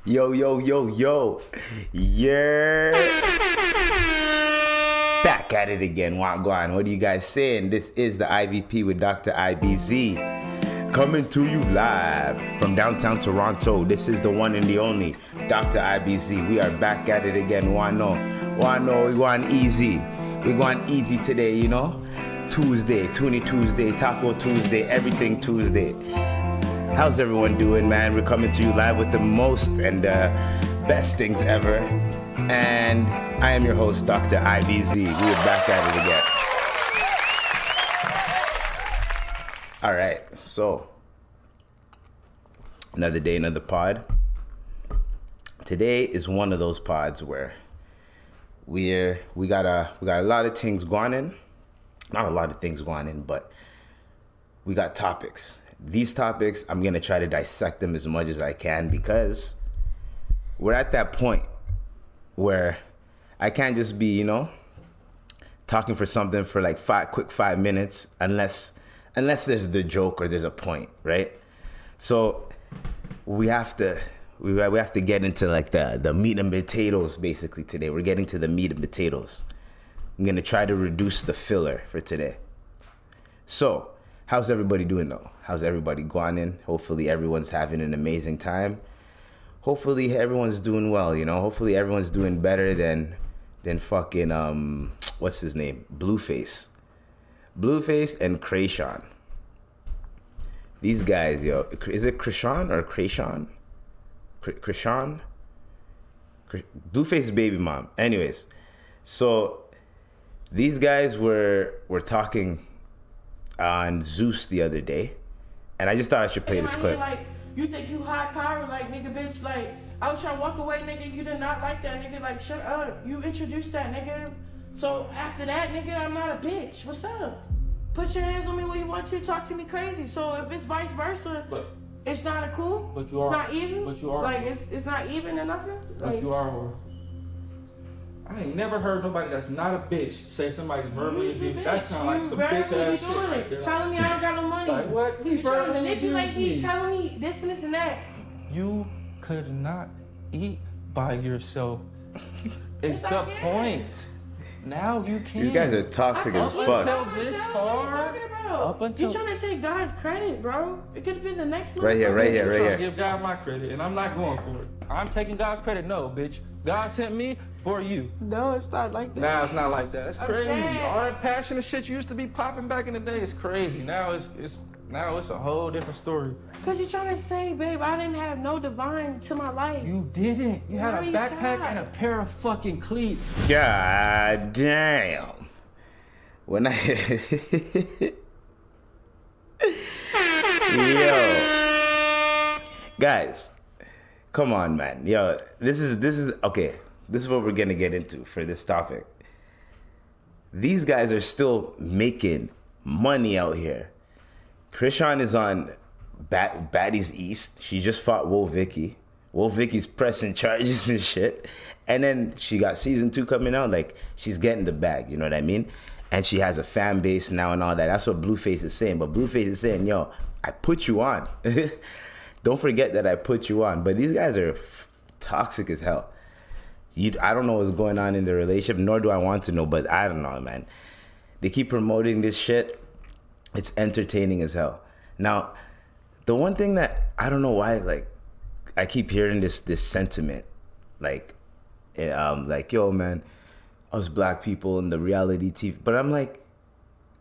Yo, yo, yo, yo. Yeah. Back at it again. Wagwan. What are you guys saying? This is the IVP with Dr. IBZ. Coming to you live from downtown Toronto. This is the one and the only Dr. IBZ. We are back at it again. Wano, we going easy. We going easy today, you know? Tuesday, Toonie Tuesday, Taco Tuesday, everything Tuesday. How's everyone doing, man? We're coming to you live with the most and best things ever. And I am your host, Dr. IBZ. We are back at it again. All right, so another day, another pod. Today is one of those pods where we got a lot of things going in. Not a lot of things going in, but we got topics. These topics, I'm going to try to dissect them as much as I can because we're at that point where I can't just be, you know, talking for something for like quick 5 minutes unless there's the joke or there's a point, right? So we have to get into like the meat and potatoes basically today. We're getting to the meat and potatoes. I'm going to try to reduce the filler for today. So, how's everybody doing though? How's everybody gwaning? Hopefully everyone's having an amazing time. Hopefully everyone's doing well, you know? Hopefully everyone's doing better than fucking, what's his name? Blueface and Chrisean. These guys, yo, is it Chrisean or Chrisean? Chrisean? Blueface's baby mom. Anyways, so these guys were talking on Zeus the other day, and I just thought I should play this clip. Like, you think you high power, like, nigga, bitch, like, I was trying to walk away, nigga, you did not like that, nigga, like, shut up, you introduced that, nigga, so after that, nigga, I'm not a bitch, what's up? Put your hands on me when you want to, talk to me crazy, so if it's vice versa, it's not a cool, but you are, it's not even, but you are, like, it's not even or nothing? But like, you are. I ain't never heard nobody that's not a bitch say somebody's verbally abused. That sound like some bitch ass shit right there. Telling me I don't got no money. Like what? He You trying to verbally manipulate abused me, me. telling me this and this and that. You could not eat by yourself. It's the like, yeah. point. Now you can. These guys are toxic as Up fuck. until this What far. are you talking about? Up until you trying to take God's credit, bro. It could have been the next one. Right here, right I'm here. trying to give God my credit, and I'm not going for it. I'm taking God's credit. No, bitch. God sent me for you. No, it's not like that. Now it's not like that. It's I'm crazy. saying- All that passionate shit you used to be popping back in the day is crazy. Now it's a whole different story. Cause you're trying to say, babe, I didn't have no divine to my life. You didn't. You had a No, you backpack got. and a pair of fucking cleats. God damn. When I Yo. Guys, come on, man. Yo, this is okay. This is what we're gonna get into for this topic. These guys are still making money out here. Chrisean is on Baddies East. She just fought Wo Vicky. Wo Vicky's pressing charges and shit. And then she got season 2 coming out. Like, she's getting the bag, you know what I mean? And she has a fan base now and all that. That's what Blueface is saying. But Blueface is saying, yo, I put you on. Don't forget that I put you on. But these guys are toxic as hell. I don't know what's going on in the relationship, nor do I want to know, but I don't know, man. They keep promoting this shit. It's entertaining as hell. Now, the one thing that I don't know why, like, I keep hearing this sentiment, like, yo, man, us black people in the reality TV. But I'm like,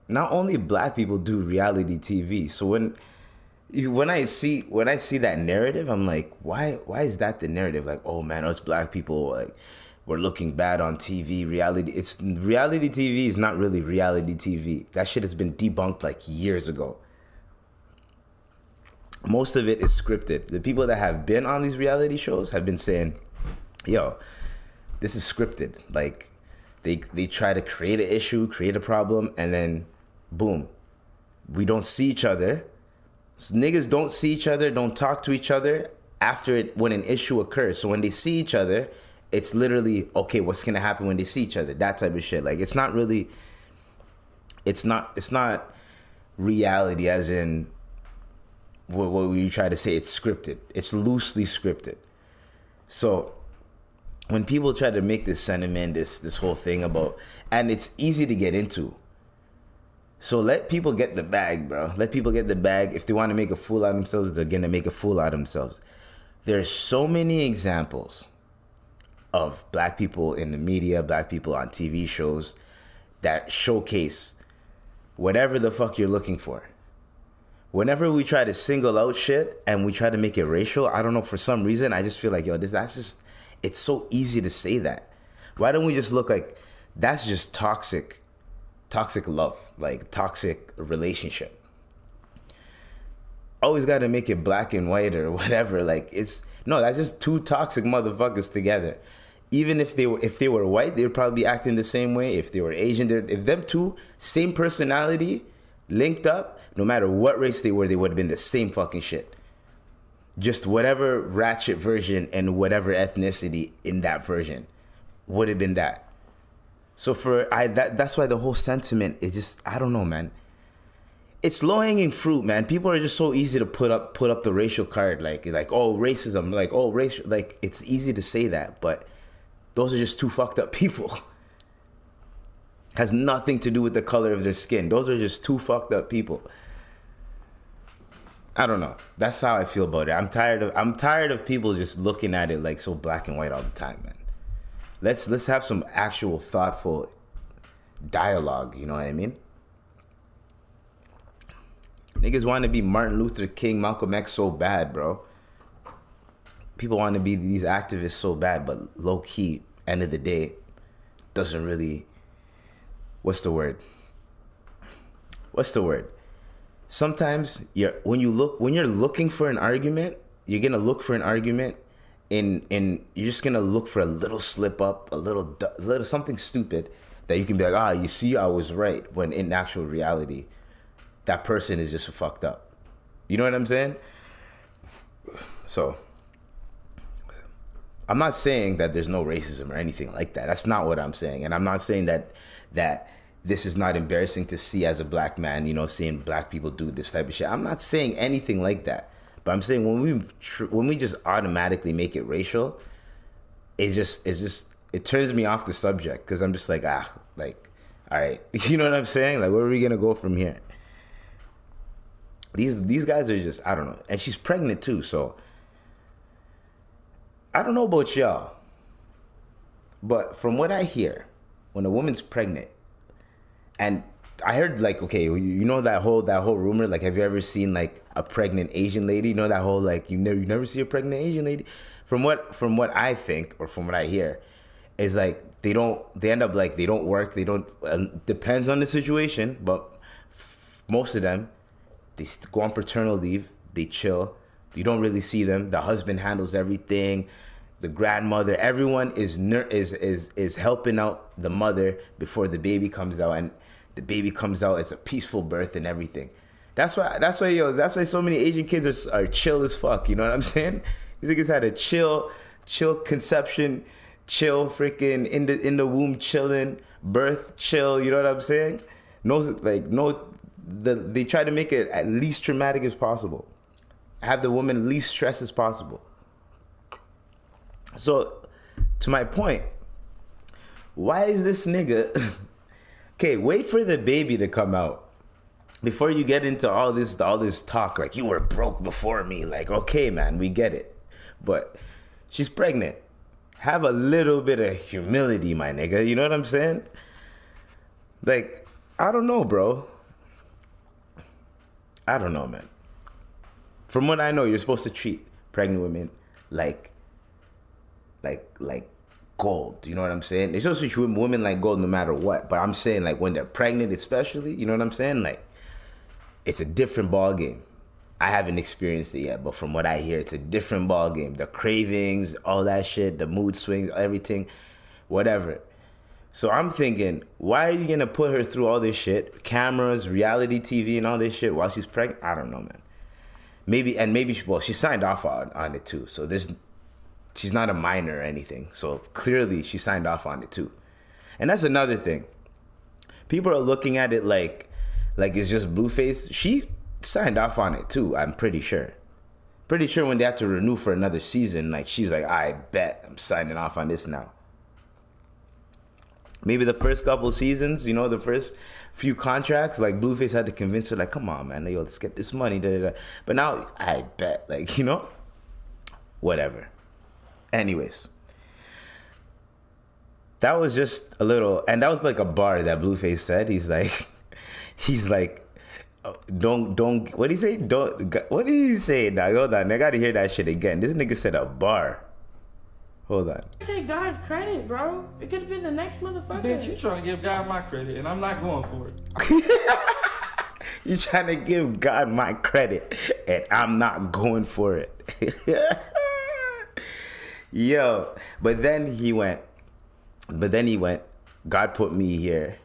not only black people do reality TV. So when I see that narrative, I'm like, why is that the narrative? Like, oh man, us black people, like, we're looking bad on TV. Reality TV is not really reality TV. That shit has been debunked like years ago. Most of it is scripted. The people that have been on these reality shows have been saying, yo, this is scripted. Like, they try to create an issue, create a problem, and then boom, we don't see each other. So niggas don't see each other, don't talk to each other when an issue occurs. So when they see each other, it's literally, okay, what's gonna happen when they see each other? That type of shit. Like, it's not reality as in what we try to say. It's scripted. It's loosely scripted. So when people try to make this sentiment, this whole thing about, and it's easy to get into. So let people get the bag, bro. Let people get the bag. If they want to make a fool out of themselves, they're going to make a fool out of themselves. There's so many examples of black people in the media, black people on TV shows that showcase whatever the fuck you're looking for. Whenever we try to single out shit and we try to make it racial, I don't know, for some reason, I just feel like, it's so easy to say that. Why don't we just look like that's just toxic love, like toxic relationship. Always got to make it black and white or whatever. Like that's just two toxic motherfuckers together. Even if they were white, they would probably be acting the same way. If they were Asian, if them two, same personality, linked up, no matter what race they would have been the same fucking shit. Just whatever ratchet version and whatever ethnicity in that version would have been that. So that's why the whole sentiment is just, I don't know, man. It's low hanging fruit, man. People are just so easy to put up the racial card, like oh, racism, like oh, racial, like it's easy to say that, but those are just two fucked up people. Has nothing to do with the color of their skin. Those are just two fucked up people. I don't know. That's how I feel about it. I'm tired of people just looking at it like so black and white all the time, man. Let's have some actual thoughtful dialogue, you know what I mean? Niggas want to be Martin Luther King, Malcolm X so bad, bro. People want to be these activists so bad, but low key, end of the day, doesn't really, what's the word? Sometimes when you're looking for an argument, you're gonna look for an argument in you're just gonna look for a little slip up, a little something stupid that you can be like, you see, I was right, when in actual reality, that person is just fucked up. You know what I'm saying? So I'm not saying that there's no racism or anything like that. That's not what I'm saying. And I'm not saying that this is not embarrassing to see as a black man, you know, seeing black people do this type of shit. I'm not saying anything like that. But I'm saying when we just automatically make it racial, it turns me off the subject, because I'm just like, all right. You know what I'm saying? Like, where are we going to go from here? These guys are just, I don't know. And she's pregnant too, so I don't know about y'all, but from what I hear, when a woman's pregnant, and I heard, like, okay, you know that whole rumor, like, have you ever seen like a pregnant Asian lady? You know that whole, like, you never see a pregnant Asian lady? From what I think, or from what I hear, is like they end up like they don't work, depends on the situation, but most of them, they go on paternal leave, they chill, you don't really see them, the husband handles everything, the grandmother, everyone is helping out the mother before the baby comes out, and the baby comes out, it's a peaceful birth and everything. That's why so many Asian kids are chill as fuck. You know what I'm saying? These niggas had a chill conception, chill freaking in the womb chilling, birth chill. You know what I'm saying? They try to make it as least traumatic as possible. Have the woman least stressed as possible. So, to my point, why is this nigga? Okay, wait for the baby to come out before you get into all this talk, like, you were broke before me. Like, okay, man, we get it. But she's pregnant. Have a little bit of humility, my nigga. You know what I'm saying? Like, I don't know, bro. I don't know, man. From what I know, you're supposed to treat pregnant women like gold. You know what I'm saying? They're supposed to treat women like gold no matter what. But I'm saying, like, when they're pregnant especially, you know what I'm saying? Like, it's a different ball game. I haven't experienced it yet, but from what I hear, it's a different ball game. The cravings, all that shit, the mood swings, everything, whatever. So I'm thinking, why are you going to put her through all this shit? Cameras, reality TV, and all this shit while she's pregnant? I don't know, man. Maybe she signed off on it too. So she's not a minor or anything. So clearly she signed off on it too. And that's another thing. People are looking at it like it's just Blueface. She signed off on it too, I'm pretty sure. Pretty sure when they had to renew for another season, like she's like, I bet I'm signing off on this now. Maybe the first couple seasons, you know, the first few contracts, like Blueface had to convince her, like, come on, man, yo, let's get this money. Da, da, da. But now, I bet, like, you know, whatever. Anyways, that was just a little, and that was like a bar that Blueface said. He's like, don't, what did he say? What did he say? Now, hold on, I gotta hear that shit again. This nigga said a bar. Hold on. Take God's credit, bro. It could have been the next motherfucker. Bitch, you trying to give God my credit, and I'm not going for it. You trying to give God my credit, and I'm not going for it. Yo, but then he went, God put me here.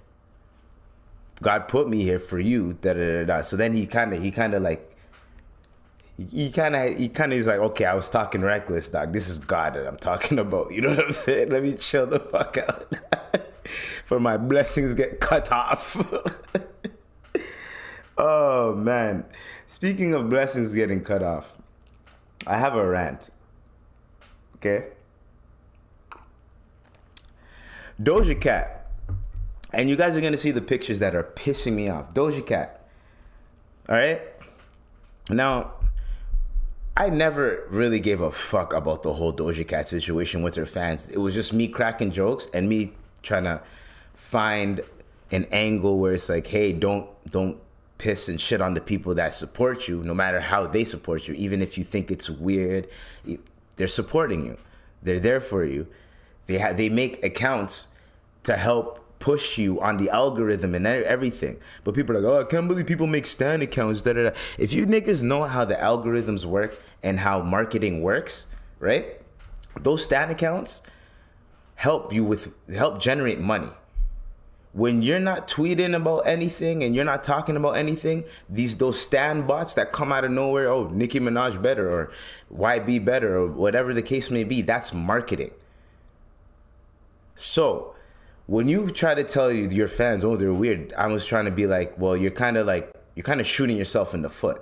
God put me here for you. Da, da, da, da. So then he kind of is like, okay, I was talking reckless, dog. This is God that I'm talking about. You know what I'm saying? Let me chill the fuck out. For my blessings get cut off. Oh, man. Speaking of blessings getting cut off, I have a rant. Okay? Doja Cat. And you guys are going to see the pictures that are pissing me off. Doja Cat. All right? Now, I never really gave a fuck about the whole Doja Cat situation with her fans. It was just me cracking jokes and me trying to find an angle where it's like, hey, don't piss and shit on the people that support you, no matter how they support you. Even if you think it's weird, they're supporting you. They're there for you. They make accounts to help push you on the algorithm and everything. But people are like, oh, I can't believe people make stan accounts. Da, da, da. If you niggas know how the algorithms work and how marketing works, right? Those stan accounts help generate money. When you're not tweeting about anything and you're not talking about anything, those stan bots that come out of nowhere, oh, Nicki Minaj better or YB better or whatever the case may be, that's marketing. So when you try to tell your fans, oh, they're weird, I was trying to be like, well, you're kind of shooting yourself in the foot.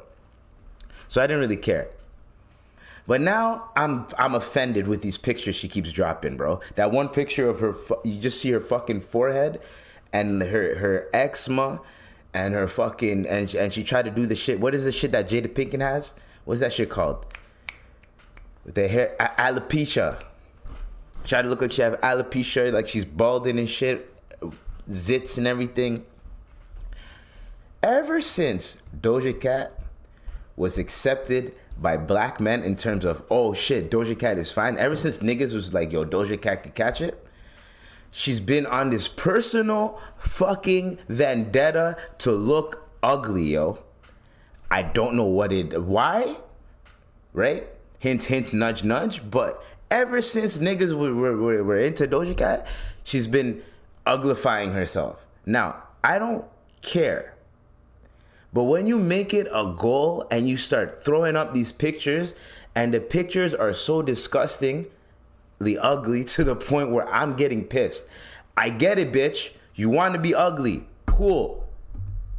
So I didn't really care. But now I'm offended with these pictures she keeps dropping, bro. That one picture of her, you just see her fucking forehead and her eczema and her fucking, and she tried to do the shit. What is the shit that Jada Pinkett has? What's that shit called? With the hair, alopecia. Try to look like she have alopecia, like she's balding and shit, zits and everything. Ever since Doja Cat was accepted by black men in terms of, oh shit, Doja Cat is fine. Ever since niggas was like, yo, Doja Cat could catch it, she's been on this personal fucking vendetta to look ugly, yo. I don't know why, right? Hint, hint, nudge, nudge, but ever since niggas were into Doja Cat, she's been uglifying herself. Now, I don't care. But when you make it a goal and you start throwing up these pictures, and the pictures are so disgustingly ugly to the point where I'm getting pissed. I get it, bitch. You want to be ugly. Cool.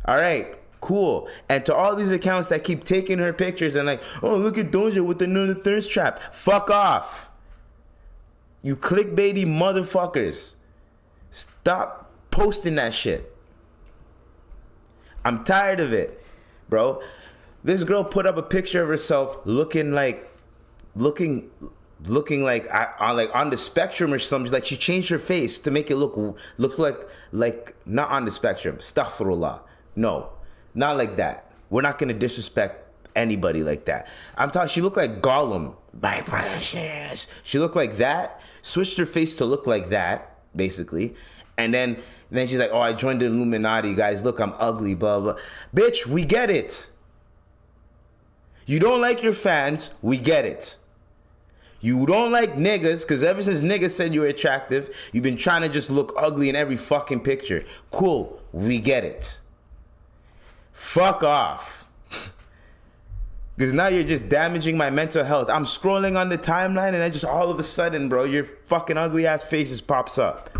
All right. Cool. And to all these accounts that keep taking her pictures and like, oh, look at Doja with another thirst trap. Fuck off. You clickbaity motherfuckers. Stop posting that shit. I'm tired of it, bro. This girl put up a picture of herself looking like on the spectrum or something. Like she changed her face to make it look like not on the spectrum. Astaghfirullah. No, not like that. We're not gonna disrespect anybody like that. I'm talking. She looked like Gollum. My precious. She looked like that. Switched her face to look like that, basically, and then she's like, oh, I joined the Illuminati, guys. Look, I'm ugly, blah, blah. Bitch, we get it. You don't like your fans, we get it. You don't like niggas, because ever since niggas said you were attractive, you've been trying to just look ugly in every fucking picture. Cool, we get it. Fuck off. Because now you're just damaging my mental health. I'm scrolling on the timeline and I just all of a sudden, bro, your fucking ugly ass face just pops up.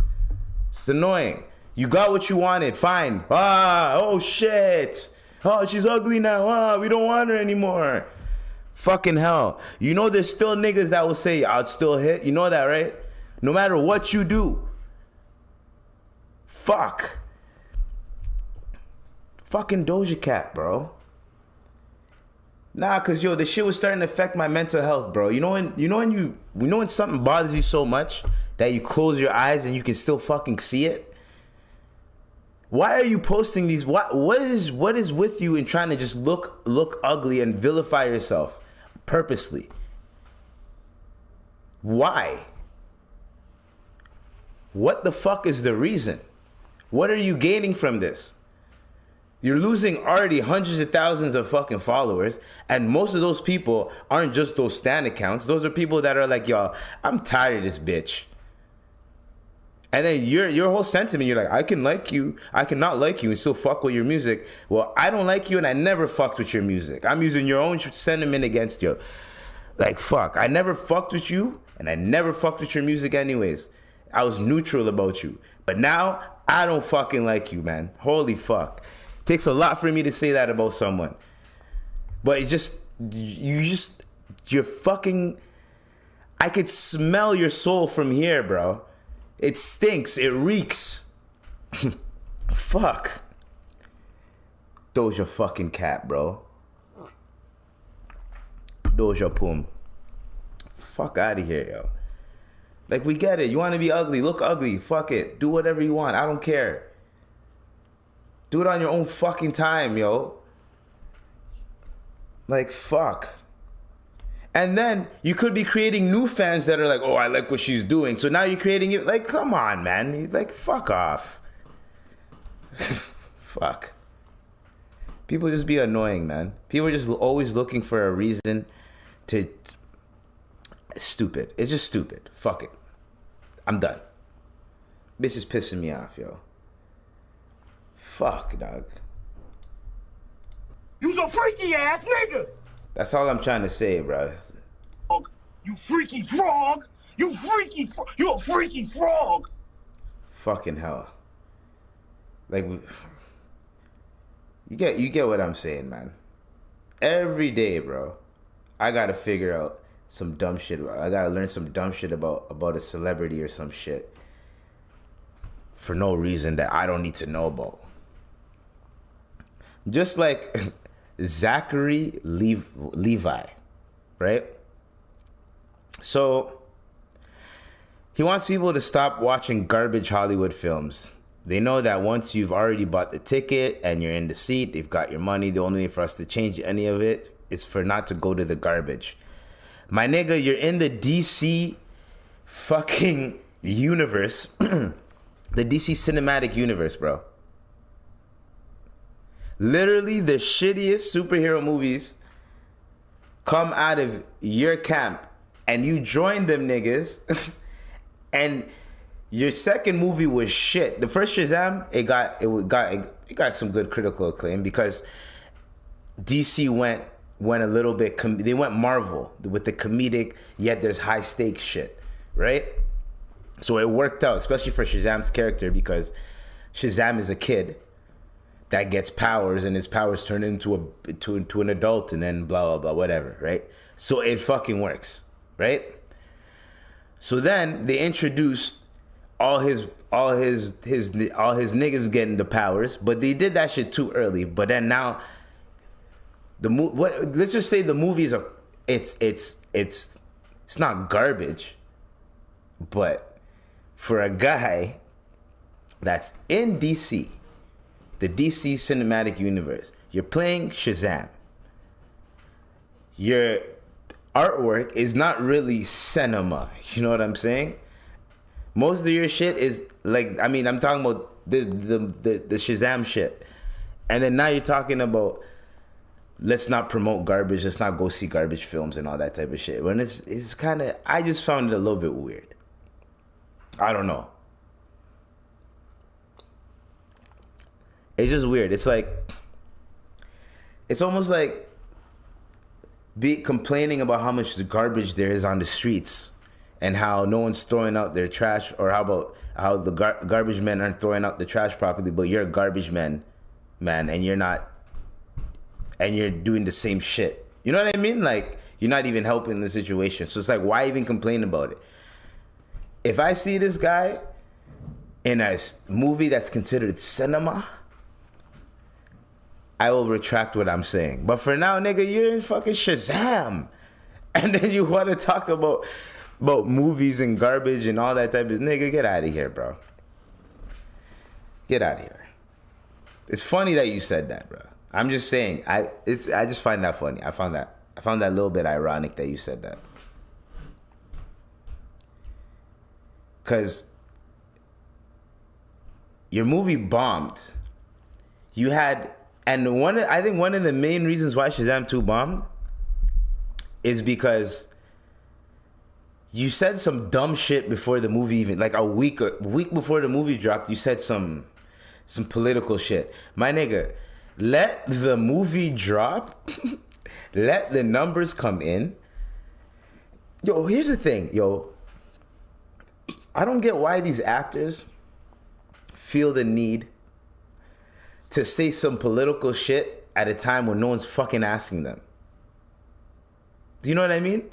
It's annoying. You got what you wanted. Fine. Oh shit. Oh, she's ugly now. We don't want her anymore. Fucking hell. You know there's still niggas that will say, I'll still hit. You know that, right? No matter what you do. Fuck. Fucking Doja Cat, bro. Nah, cause yo, the shit was starting to affect my mental health, bro. You know when something bothers you so much that you close your eyes and you can still fucking see it? Why are you posting these? What is with you in trying to just look ugly and vilify yourself purposely? Why? What the fuck is the reason? What are you gaining from this? You're losing already hundreds of thousands of fucking followers, and most of those people aren't just those stan accounts. Those are people that are like, yo, I'm tired of this bitch. And then your whole sentiment, you're like, I can like you, I cannot like you and still fuck with your music. Well, I don't like you and I never fucked with your music. I'm using your own sentiment against you. Like, fuck, I never fucked with you and I never fucked with your music anyways. I was neutral about you. But now, I don't fucking like you, man. Holy fuck. Takes a lot for me to say that about someone. But you're fucking, I could smell your soul from here, bro. It stinks. It reeks. Fuck. Doja fucking Cat, bro. Doja Pum. Fuck out of here, yo. Like, we get it. You want to be ugly? Look ugly. Fuck it. Do whatever you want. I don't care. Do it on your own fucking time, yo. Like, fuck. And then you could be creating new fans that are like, oh, I like what she's doing. So now you're creating it. Like, come on, man. Like, fuck off. Fuck. People just be annoying, man. People are just always looking for a reason to... Stupid. It's just stupid. Fuck it. I'm done. Bitch is pissing me off, yo. Fuck, dog. You's a freaky ass nigga. That's all I'm trying to say, bro. You freaky frog. You a freaky frog. Fucking hell. Like, you get what I'm saying, man. Every day, bro, I gotta figure out some dumb shit. I gotta learn some dumb shit about a celebrity or some shit for no reason that I don't need to know about. Just like Zachary Levi, right? So he wants people to stop watching garbage Hollywood films. They know that once you've already bought the ticket and you're in the seat, they've got your money. The only way for us to change any of it is for not to go to the garbage. My nigga, you're in the DC fucking universe. The DC cinematic universe, bro. Literally the shittiest superhero movies come out of your camp and you join them niggas and your second movie was shit. The first Shazzam, it got some good critical acclaim because DC went a little bit, they went Marvel with the comedic, yet there's high stakes shit, right? So it worked out, especially for Shazzam's character, because Shazzam is a kid that gets powers and his powers turn into an adult and then blah, blah, blah, whatever, right? So it fucking works, right? So then they introduced all his niggas getting the powers, but they did that shit too early. But then now let's just say the movies are it's not garbage, but for a guy that's in DC, the DC cinematic universe, you're playing Shazzam. Your artwork is not really cinema. You know what I'm saying? Most of your shit is like, I mean, I'm talking about the Shazzam shit. And then now you're talking about, let's not promote garbage, let's not go see garbage films and all that type of shit. When it's kind of, I just found it a little bit weird. I don't know. It's just weird. It's like, it's almost like complaining about how much garbage there is on the streets and how no one's throwing out their trash, or how about how the garbage men aren't throwing out the trash properly, but you're a garbage man, and you're not, and you're doing the same shit. You know what I mean? Like, You're not even helping the situation. So it's like, why even complain about it? If I see this guy in a movie that's considered cinema, I will retract what I'm saying. But for now, nigga, you're in fucking Shazzam. And then you want to talk about movies and garbage and all that type of... Nigga, get out of here, bro. Get out of here. It's funny that you said that, bro. I'm just saying. I just find that funny. I found that a little bit ironic that you said that. Because your movie bombed. You had... And I think one of the main reasons why Shazzam 2 bombed is because you said some dumb shit before the movie even, like a week before the movie dropped. You said some political shit. My nigga, let the movie drop. Let the numbers come in. Yo, here's the thing, yo. I don't get why these actors feel the need to say some political shit at a time when no one's fucking asking them. Do you know what I mean?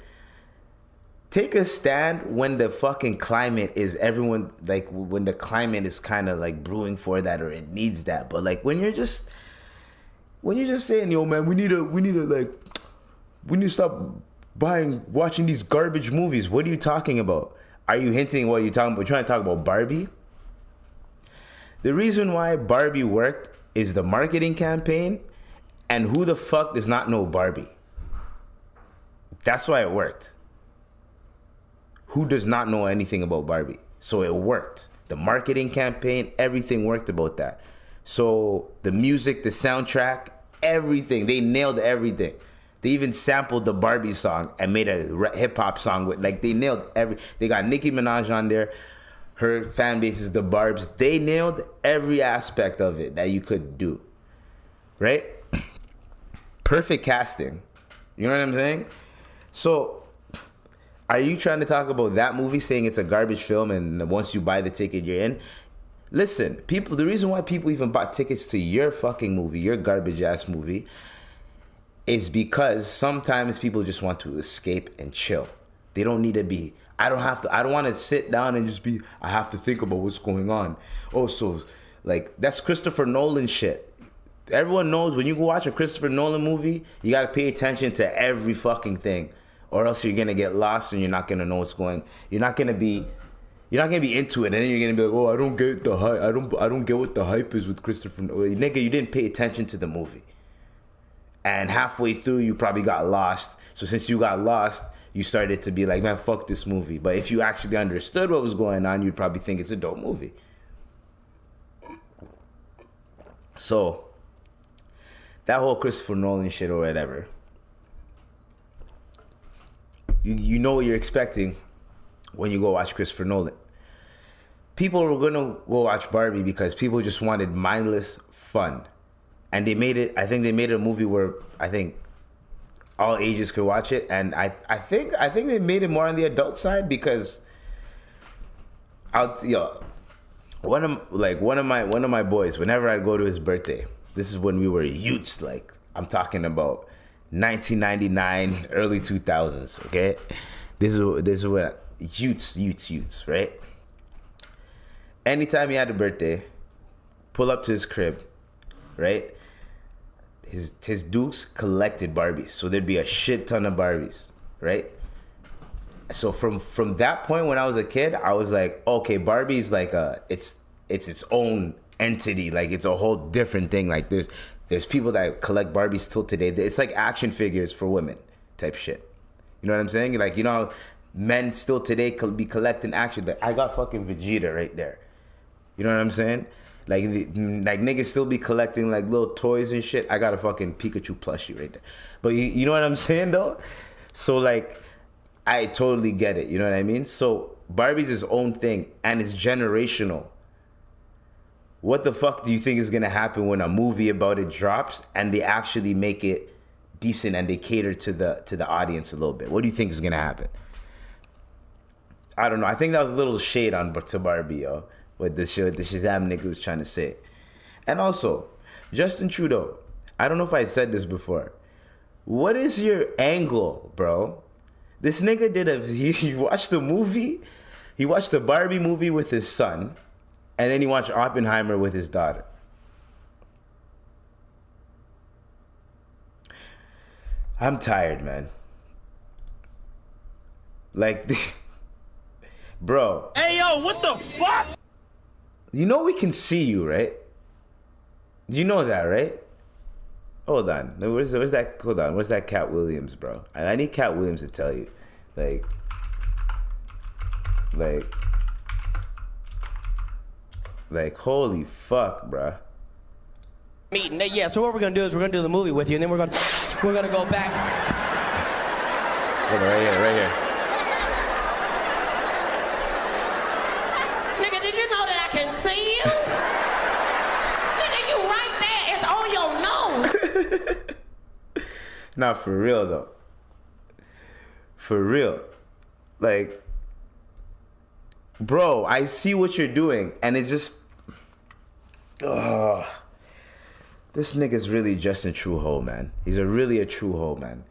Take a stand when the fucking climate is everyone, like when the climate is kind of like brewing for that or it needs that. But like when you're just saying, yo man, we need to stop watching these garbage movies. What are you talking about? Are you hinting what you're talking about? You're trying to talk about Barbie? The reason why Barbie worked is the marketing campaign, and who the fuck does not know Barbie? That's why it worked. Who does not know anything about Barbie? So it worked. The marketing campaign, everything worked about that. So the music, the soundtrack, everything, they nailed everything. They even sampled the Barbie song and made a hip hop song with, like, they nailed they got Nicki Minaj on there. Her fan base is the Barbs. They nailed every aspect of it that you could do. Right? Perfect casting. You know what I'm saying? So, are you trying to talk about that movie saying it's a garbage film and once you buy the ticket, you're in? Listen, people, the reason why people even bought tickets to your fucking movie, your garbage ass movie, is because sometimes people just want to escape and chill. They don't need to be... I don't want to sit down and just be, I have to think about what's going on. Oh, so, like, that's Christopher Nolan shit. Everyone knows when you go watch a Christopher Nolan movie, you got to pay attention to every fucking thing, or else you're going to get lost and you're not going to know what's going. You're not going to be into it, and then you're going to be like, oh, I don't get the hype. I don't get what the hype is with Christopher Nolan. Nigga, you didn't pay attention to the movie. And halfway through, you probably got lost. So since you got lost, you started to be like, man, fuck this movie. But if you actually understood what was going on, you'd probably think it's a dope movie. So, that whole Christopher Nolan shit or whatever, you know what you're expecting when you go watch Christopher Nolan. People were going to go watch Barbie because people just wanted mindless fun. And they made it, I think they made it a movie where I think all ages could watch it, and I think they made it more on the adult side because one of my boys, whenever I'd go to his birthday, this is when we were youths, like I'm talking about 1999, early 2000s, okay? This is what youths, right? Anytime he had a birthday, pull up to his crib, right? His dukes collected Barbies, so there'd be a shit ton of Barbies, right? So from that point when I was a kid, I was like, okay, Barbie's like it's its own entity, like it's a whole different thing. Like there's people that collect Barbies till today. It's like action figures for women type shit. You know what I'm saying? Like, you know, men still today could be collecting action. Like, I got fucking Vegeta right there. You know what I'm saying? Like niggas still be collecting like little toys and shit. I got a fucking Pikachu plushie right there. But you know what I'm saying though? So like, I totally get it. You know what I mean? So Barbie's his own thing and it's generational. What the fuck do you think is gonna happen when a movie about it drops and they actually make it decent and they cater to the audience a little bit? What do you think is gonna happen? I don't know. I think that was a little shade to Barbie, yo. What the Shazzam nigga was trying to say. And also, Justin Trudeau, I don't know if I said this before, What is your angle, bro? This nigga he watched the movie. He watched the Barbie movie with his son, and then he watched Oppenheimer with his daughter. I'm tired, man. Like, bro. Hey, yo, what the fuck? You know we can see you, right? You know that, right? Hold on. Where's that? Hold on. Where's that Cat Williams, bro? I need Cat Williams to tell you. Like, holy fuck, bro. Meeting. Yeah, so what we're gonna do is we're gonna do the movie with you, and then we're gonna go back. Hold on, right here. Nigga, did you know that I can see you? Nigga, you right there. It's on your nose. Nah, for real though. For real. Like, bro, I see what you're doing, and it's just, this nigga's really just a true hoe, man. He's really a true hoe, man.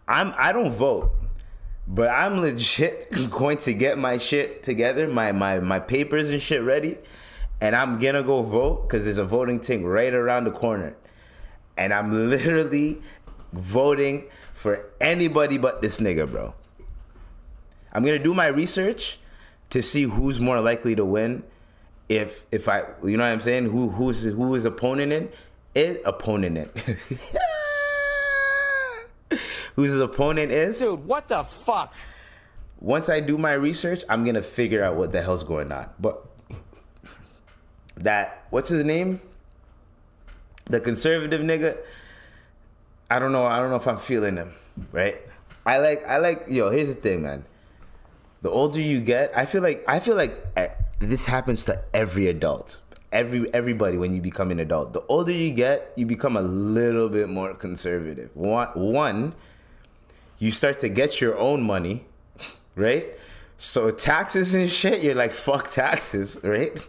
I don't vote, but I'm legit going to get my shit together, my papers and shit ready, and I'm gonna go vote because there's a voting thing right around the corner, and I'm literally voting for anybody but this nigga, bro. I'm gonna do my research to see who's more likely to win. If I, you know what I'm saying? Who his opponent is? Whose his opponent is? Dude, what the fuck? Once I do my research, I'm gonna figure out what the hell's going on. But what's his name? The conservative nigga. I don't know if I'm feeling him, right? I like. Yo, here's the thing, man. The older you get, I feel like this happens to every adult. Everybody when you become an adult. The older you get, you become a little bit more conservative. One, you start to get your own money, right? So taxes and shit, you're like, fuck taxes, right?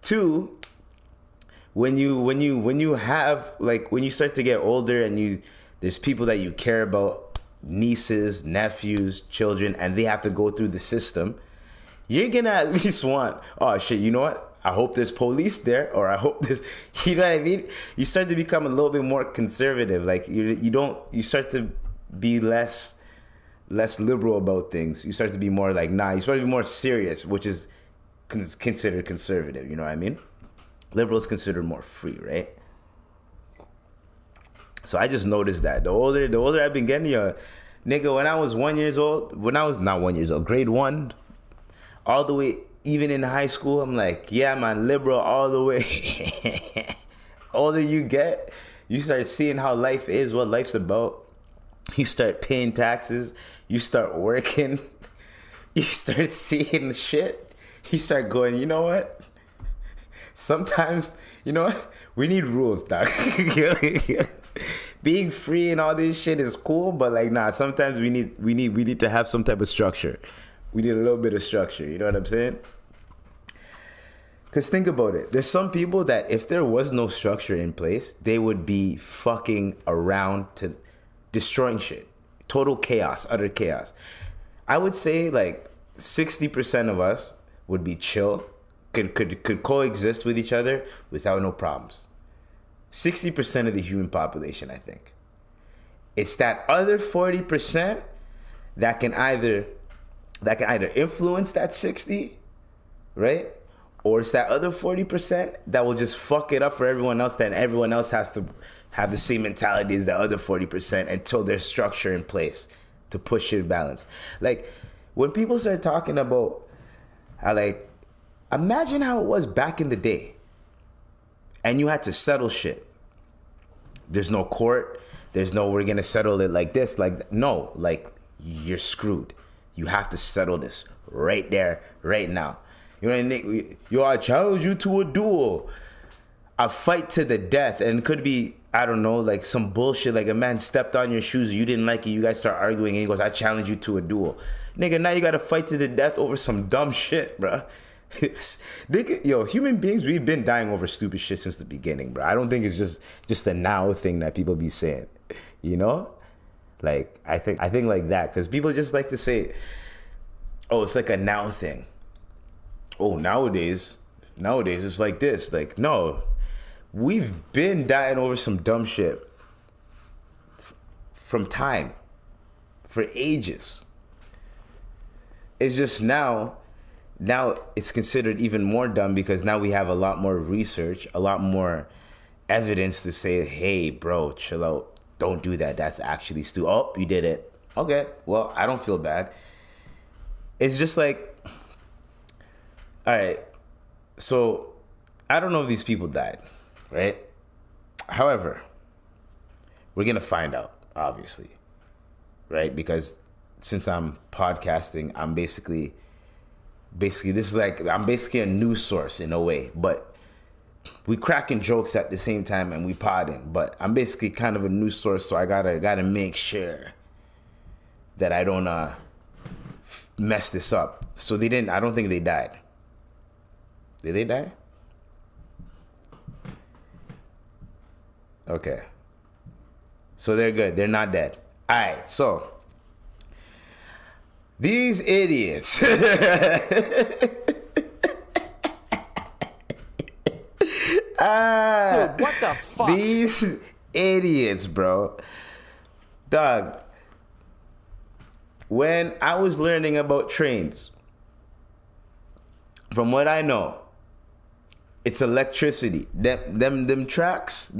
Two, when you have, like, when you start to get older and there's people that you care about, nieces, nephews, children, and they have to go through the system, you're gonna at least want, oh shit, you know what? I hope there's police there, or I hope there's, you know what I mean? You start to become a little bit more conservative. Like you start to be less liberal about things. You start to be more like, nah, you start to be more serious, which is considered conservative. You know what I mean? Liberals considered more free, right? So I just noticed that the older I've been getting, nigga, when I was not 1 year old, grade 1, all the way, even in high school, I'm like, yeah, man, liberal all the way. Older you get, you start seeing how life is, what life's about. You start paying taxes. You start working. You start seeing shit. You start going, you know what? Sometimes, you know what? We need rules, dog. Being free and all this shit is cool, but like, nah, sometimes we need to have some type of structure. We need a little bit of structure. You know what I'm saying? Because think about it. There's some people that if there was no structure in place, they would be fucking around to destroying shit. Total chaos, utter chaos. I would say like 60% of us would be chill, could coexist with each other without no problems. 60% of the human population, I think. It's that other 40% that can either influence that 60, right? Or it's that other 40% that will just fuck it up for everyone else, then everyone else has to have the same mentality as the other 40% until there's structure in place to push it in balance. Like, when people start talking about how, like, imagine how it was back in the day and you had to settle shit. There's no court. There's no, we're going to settle it like this. Like, no, like, you're screwed. You have to settle this right there, right now. You know what I mean? Yo, I challenge you to a duel. A fight to the death. And it could be, I don't know, like some bullshit. Like a man stepped on your shoes. You didn't like it. You guys start arguing. And he goes, I challenge you to a duel. Nigga, now you got to fight to the death over some dumb shit, bruh. Human beings, we've been dying over stupid shit since the beginning, bro. I don't think it's just a now thing that people be saying, you know? Like, I think like that, because people just like to say, oh, it's like a now thing. Oh, nowadays it's like this. Like, no, we've been dying over some dumb shit from time, for ages. It's just now it's considered even more dumb because now we have a lot more research, a lot more evidence to say, hey, bro, chill out. Don't do that. That's actually stupid. Oh, you did it. Okay, well, I don't feel bad. It's just like, all right, so I don't know if these people died, right? However, we're going to find out, obviously, right? Because since I'm podcasting, I'm basically this is like, I'm basically a news source in a way, but we cracking jokes at the same time and we podding, but I'm basically kind of a news source, so I gotta make sure that I don't mess this up. So I don't think they died. Did they die? Okay. So they're good. They're not dead. All right, so these idiots. Dude, what the fuck? These idiots, bro. Dog, when I was learning about trains, from what I know, it's electricity. Them tracks,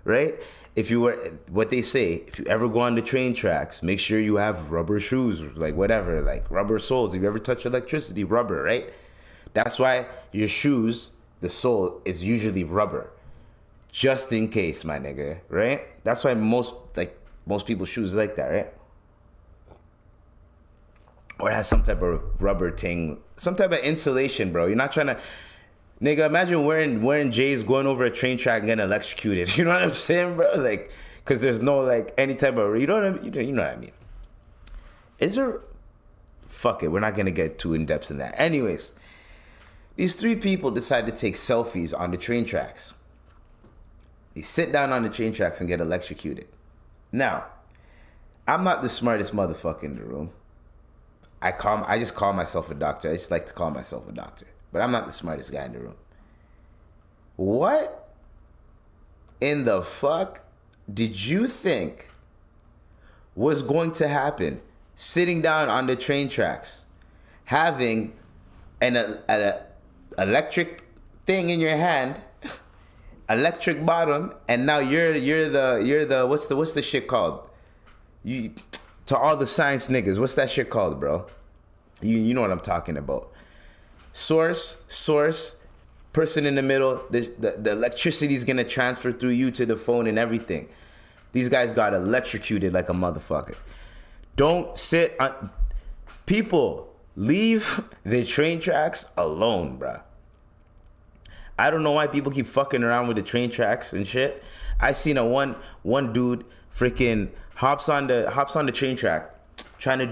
right? If you were, what they say, if you ever go on the train tracks, make sure you have rubber shoes, like whatever, like rubber soles. If you ever touch electricity, rubber, right? That's why your shoes, the sole is usually rubber, just in case, my nigga, right? That's why most people's shoes like that, right? Or it has some type of rubber thing, some type of insulation, bro. You're not trying to, nigga, imagine wearing J's going over a train track and getting electrocuted. You know what I'm saying, bro? Like, because there's no, like, any type of, you know what I mean? Is there, fuck it, we're not going to get too in-depth in that. Anyways, these three people decide to take selfies on the train tracks. They sit down on the train tracks and get electrocuted. Now, I'm not the smartest motherfucker in the room. I just call myself a doctor. I just like to call myself a doctor. But I'm not the smartest guy in the room. What in the fuck did you think was going to happen sitting down on the train tracks, having an electric thing in your hand, electric bottom, and now you're the what's the shit called? To all the science niggas, what's that shit called, bro? You know what I'm talking about. Source, person in the middle, the electricity is gonna transfer through you to the phone and everything. These guys got electrocuted like a motherfucker. Don't sit on, people, leave the train tracks alone, bruh. I don't know why people keep fucking around with the train tracks and shit. I seen one dude freaking hops on the train track, trying to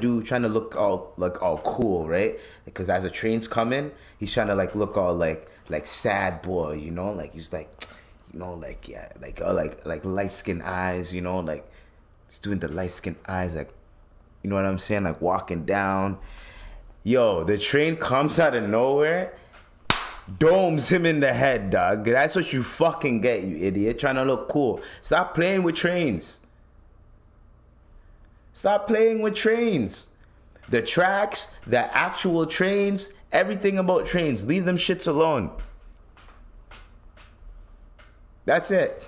look all cool, right? Because as the train's coming, he's trying to look all like sad boy, you know, like he's like, you know, like yeah, like light skin eyes, you know, like he's doing the light skin eyes, like, you know what I'm saying, like walking down. Yo, the train comes out of nowhere, domes him in the head, dog. That's what you fucking get, you idiot, trying to look cool. Stop playing with trains. Stop playing with trains. The tracks, the actual trains, everything about trains. Leave them shits alone. That's it.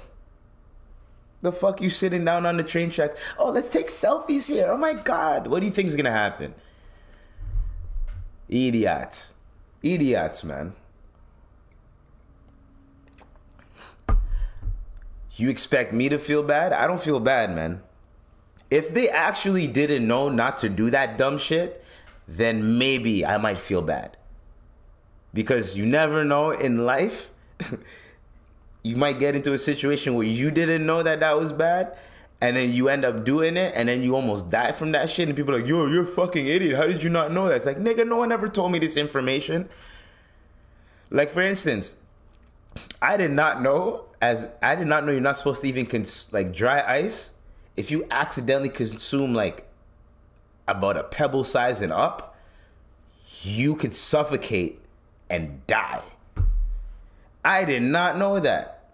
The fuck you sitting down on the train tracks? Oh, let's take selfies here. Oh my God. What do you think is going to happen? Idiots. Idiots, man. You expect me to feel bad? I don't feel bad, man. If they actually didn't know not to do that dumb shit, then maybe I might feel bad. Because you never know in life. You might get into a situation where you didn't know that was bad, and then you end up doing it, and then you almost die from that shit, and people are like, yo, you're a fucking idiot. How did you not know that? It's like, nigga, no one ever told me this information. Like for instance, I did not know you're not supposed to even like dry ice. If you accidentally consume like about a pebble size and up, you could suffocate and die. I did not know that.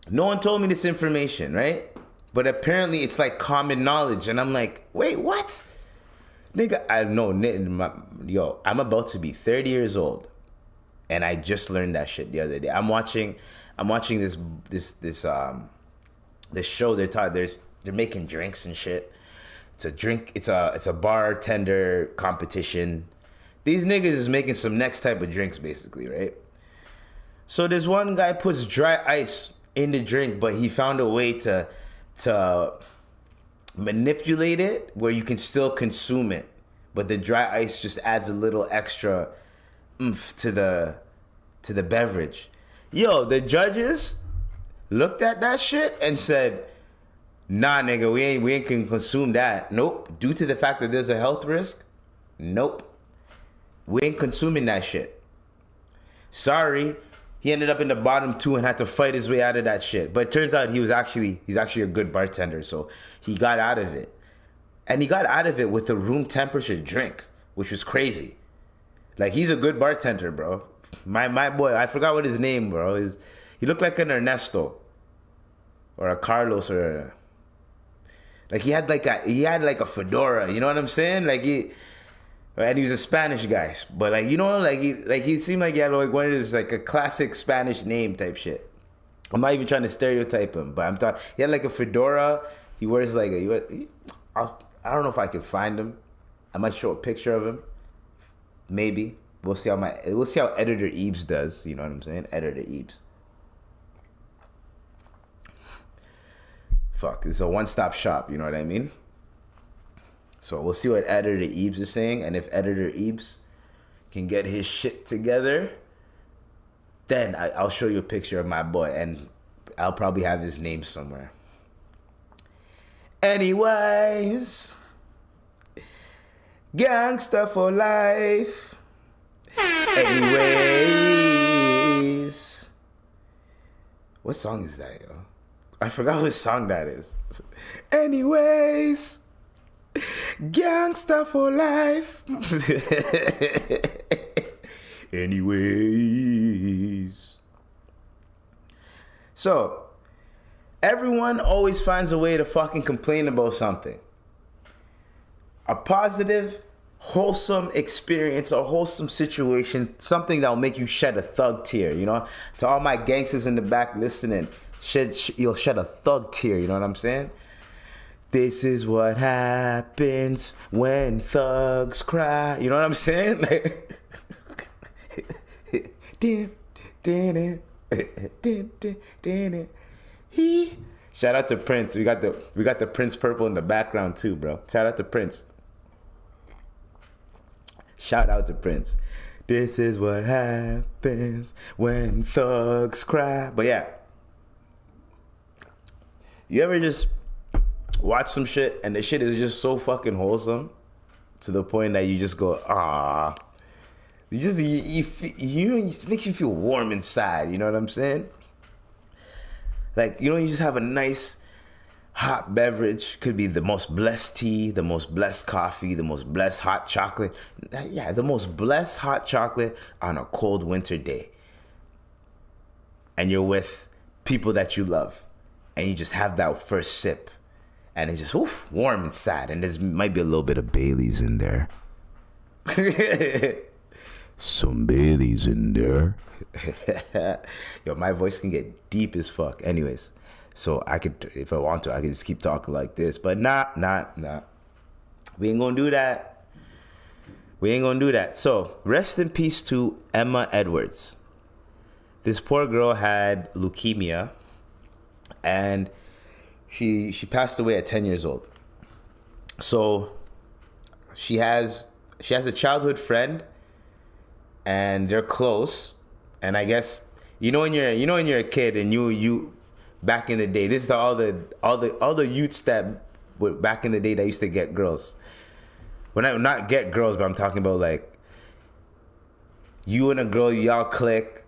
No one told me this information, right? But apparently it's like common knowledge. And I'm like, wait, what? Nigga, I know, yo, I'm about to be 30 years old. And I just learned that shit the other day. I'm watching this show. They're making drinks and shit. It's a bartender competition. These niggas is making some next type of drinks basically, right? So there's one guy puts dry ice in the drink, but he found a way to manipulate it where you can still consume it, but the dry ice just adds a little extra oomph to the beverage. Yo, the judges looked at that shit and said, nah, nigga, we ain't can consume that. Nope. Due to the fact that there's a health risk, nope. We ain't consuming that shit. Sorry. He ended up in the bottom 2 and had to fight his way out of that shit. But it turns out he's actually a good bartender, so he got out of it. And he got out of it with a room temperature drink, which was crazy. Like, he's a good bartender, bro. My boy, I forgot what his name, bro. He looked like an Ernesto or a Carlos or like he had like a fedora, you know what I'm saying? And he was a Spanish guy, but like, you know, like he seemed like he had like one of his like a classic Spanish name type shit. I'm not even trying to stereotype him, but I'm talking. He had like a fedora. He wears like I don't know if I can find him. I might show a picture of him. Maybe we'll see how Editor Eves does. You know what I'm saying? Editor Eves. Fuck, it's a one-stop shop. You know what I mean? So we'll see what Editor Eves is saying, and if Editor Eves can get his shit together, then I'll show you a picture of my boy, and I'll probably have his name somewhere. Anyways, gangsta for life. Anyways, what song is that, yo? I forgot what song that is. Anyways. Gangsta for life. Anyways. So, everyone always finds a way to fucking complain about something. A positive, wholesome experience, a wholesome situation, something that'll make you shed a thug tear, you know? To all my gangsters in the back listening, you'll shed a thug tear, you know what I'm saying? This is what happens when thugs cry. You know what I'm saying? Shout out to Prince. We got the Prince purple in the background too, bro. Shout out to Prince. Shout out to Prince. This is what happens when thugs cry. But yeah. You ever just watch some shit and the shit is just so fucking wholesome to the point that you just go, ah. It makes you feel warm inside, you know what I'm saying? Like, you know, you just have a nice hot beverage. Could be the most blessed tea, the most blessed coffee, the most blessed hot chocolate. Yeah, the most blessed hot chocolate on a cold winter day. And you're with people that you love. And you just have that first sip. And it's just warm inside. And there might be a little bit of Bailey's in there. Some Bailey's in there. Yo, my voice can get deep as fuck. Anyways, so I could, if I want to, I could just keep talking like this. But nah. We ain't gonna do that. So, rest in peace to Emma Edwards. This poor girl had leukemia. And she passed away at 10 years old. So she has a childhood friend, and they're close. And I guess when you're a kid and you back in the day, this is all the youths that were back in the day that used to get girls. Well, not get girls, but I'm talking about like you and a girl, y'all click,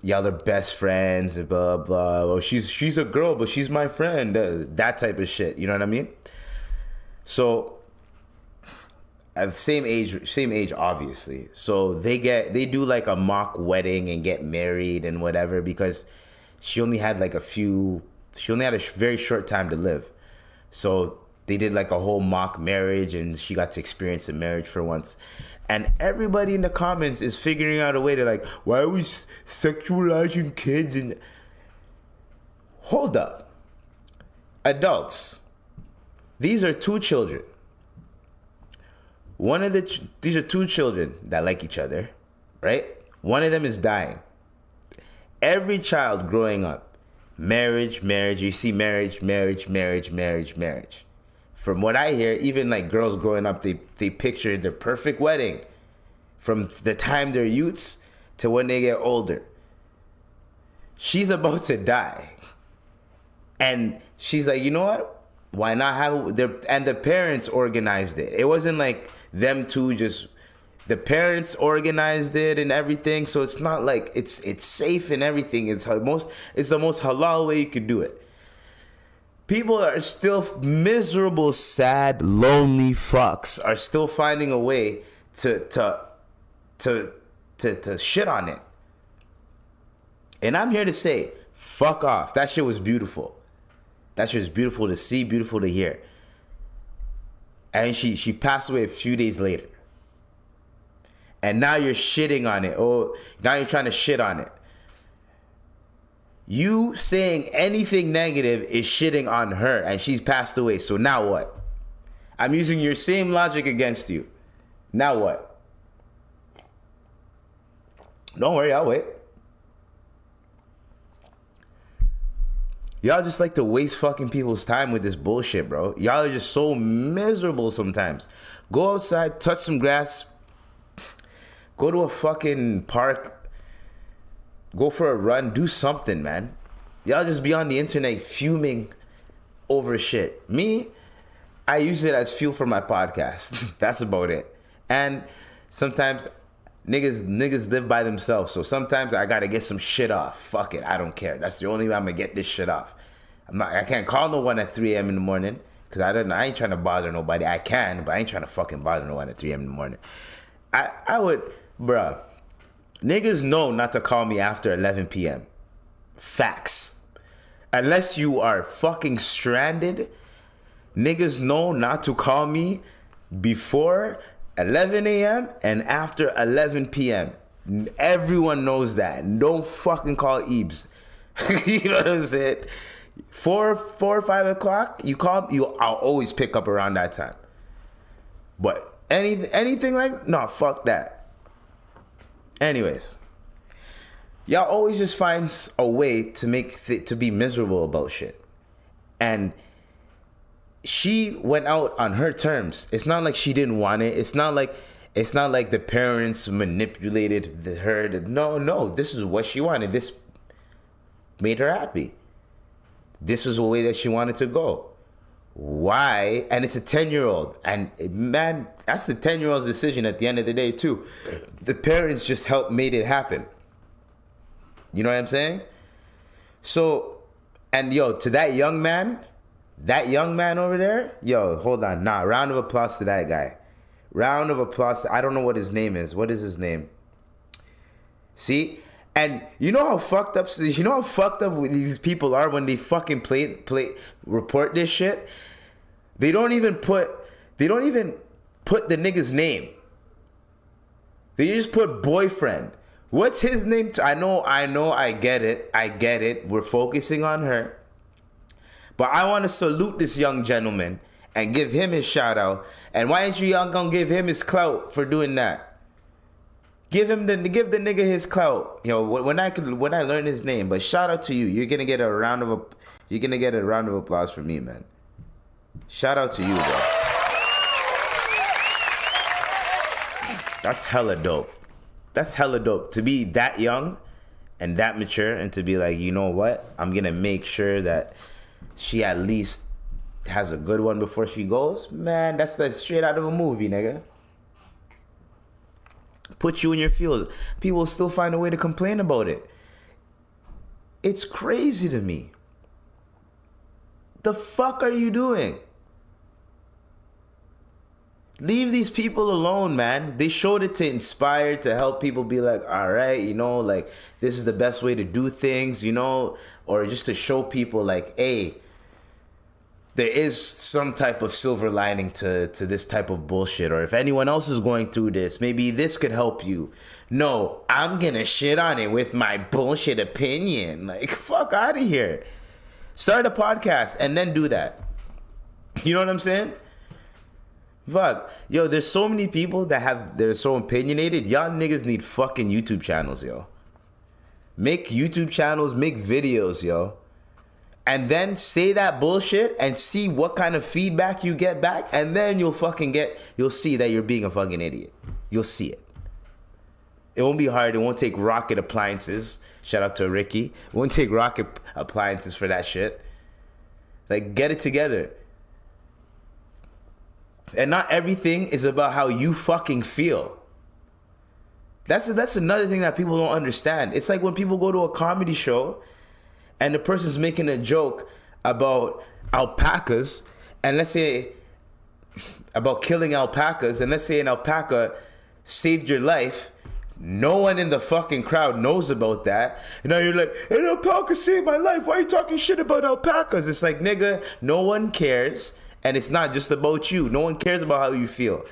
y'all are best friends, blah blah. Well, she's a girl, but she's my friend. That type of shit. You know what I mean? So, same age, obviously. So they do like a mock wedding and get married and whatever because she only had a very short time to live. So they did like a whole mock marriage and she got to experience a marriage for once. And everybody in the comments is figuring out a way to like, why are we sexualizing kids? And hold up. Adults. These are two children. These are two children that like each other, right? One of them is dying. Every child growing up, marriage, you see marriage. From what I hear, even like girls growing up, they picture the perfect wedding from the time they're youths to when they get older. She's about to die. And she's like, you know what? Why not have and the parents organized it. It wasn't like them two the parents organized it and everything, so it's not like it's safe and everything. It's the most halal way you could do it. People are still miserable, sad, lonely fucks are still finding a way to shit on it. And I'm here to say, fuck off. That shit was beautiful. That shit was beautiful to see, beautiful to hear. And she passed away a few days later. And now you're shitting on it. Oh, now you're trying to shit on it. You saying anything negative is shitting on her, and she's passed away. So now what? I'm using your same logic against you. Now what? Don't worry, I'll wait. Y'all just like to waste fucking people's time with this bullshit, bro. Y'all are just so miserable sometimes. Go outside, touch some grass, go to a fucking park, go for a run, do something, man. Y'all just be on the internet fuming over shit. Me, I use it as fuel for my podcast. That's about it. And sometimes niggas live by themselves, so sometimes I gotta get some shit off. Fuck it, I don't care. That's the only way I'm gonna get this shit off. I can't call no one at 3 a.m. in the morning because I ain't trying to bother nobody. I can, but I ain't trying to fucking bother no one at 3 a.m. in the morning. I would, bruh. Niggas know not to call me after 11 p.m. Facts. Unless you are fucking stranded, niggas know not to call me before 11 a.m. and after 11 p.m. Everyone knows that. Don't fucking call Ebes. You know what I'm saying? 4 or 5 o'clock, you call, I'll always pick up around that time. But anything like, no, fuck that. Anyways, y'all always just find a way to to be miserable about shit. And she went out on her terms. It's not like she didn't want it. It's not like the parents manipulated her. No, this is what she wanted. This made her happy. This was the way that she wanted to go. Why? And it's a 10-year-old. And man, that's the 10-year-old's decision at the end of the day too. The parents just made it happen. You know what I'm saying? So, and yo, to that young man over there, yo, hold on. Nah, round of applause to that guy. Round of applause. I don't know what his name is. What is his name? See? And you know how fucked up these people are when they fucking report this shit? They don't even put the nigga's name. They just put boyfriend. What's his name? I know, I get it. We're focusing on her. But I want to salute this young gentleman and give him his shout out. And why ain't you y'all gonna give him his clout for doing that? Give the nigga his clout. You know, when I learn his name. But shout out to you. You're gonna get a round of applause from me, man. Shout out to you, bro. That's hella dope. That's hella dope to be that young and that mature and to be like, you know what? I'm gonna make sure that she at least has a good one before she goes. Man, that's like straight out of a movie, nigga. put you in your field. People still find a way to complain about it. It's crazy to me. The fuck are you doing? Leave these people alone, man. They showed it to inspire, to help people be like, all right, you know, like, this is the best way to do things, you know, or just to show people like, hey, there is some type of silver lining to this type of bullshit. Or if anyone else is going through this, maybe this could help you. No, I'm gonna shit on it with my bullshit opinion. Like, fuck out of here. Start a podcast and then do that. You know what I'm saying? Fuck. Yo, there's so many people they're so opinionated. Y'all niggas need fucking YouTube channels, yo. Make YouTube channels, make videos, yo. And then say that bullshit and see what kind of feedback you get back. And then you'll see that you're being a fucking idiot. You'll see it. It won't be hard. It won't take rocket appliances. Shout out to Ricky. It won't take rocket appliances for that shit. Like, get it together. And not everything is about how you fucking feel. That's another thing that people don't understand. It's like when people go to a comedy show and the person's making a joke about alpacas, and let's say about killing alpacas, and let's say an alpaca saved your life. No one in the fucking crowd knows about that. And now you're like, an alpaca saved my life. Why are you talking shit about alpacas? It's like, nigga, no one cares. And it's not just about you. No one cares about how you feel.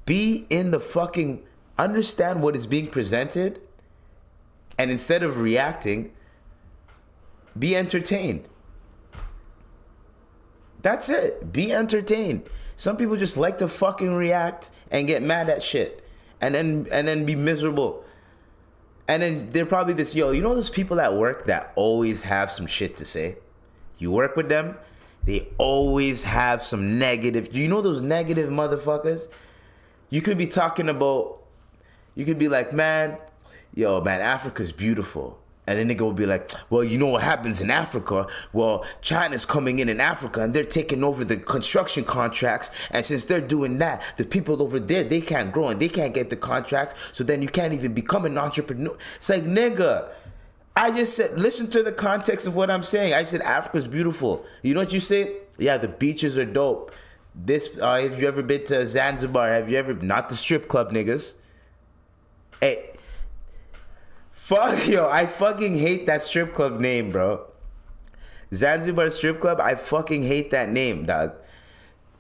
Be in the fucking... Understand what is being presented. And instead of reacting, be entertained. That's it. Be entertained. Some people just like to fucking react and get mad at shit. And then be miserable. And then they're probably this... Yo, you know those people at work that always have some shit to say? You work with them... They always have some negative. Do you know those negative motherfuckers? You could be talking about, you could be like, man, Africa's beautiful. And then nigga will be like, well, you know what happens in Africa? Well, China's coming in Africa and they're taking over the construction contracts. And since they're doing that, the people over there, they can't grow and they can't get the contracts. So then you can't even become an entrepreneur. It's like, nigga. I just said, listen to the context of what I'm saying. I said Africa's beautiful. You know what you say? Yeah, the beaches are dope. Have you ever been to Zanzibar? Have you ever... Not the strip club, niggas. Hey. Fuck, yo. I fucking hate that strip club name, bro. Zanzibar strip club, I fucking hate that name, dog.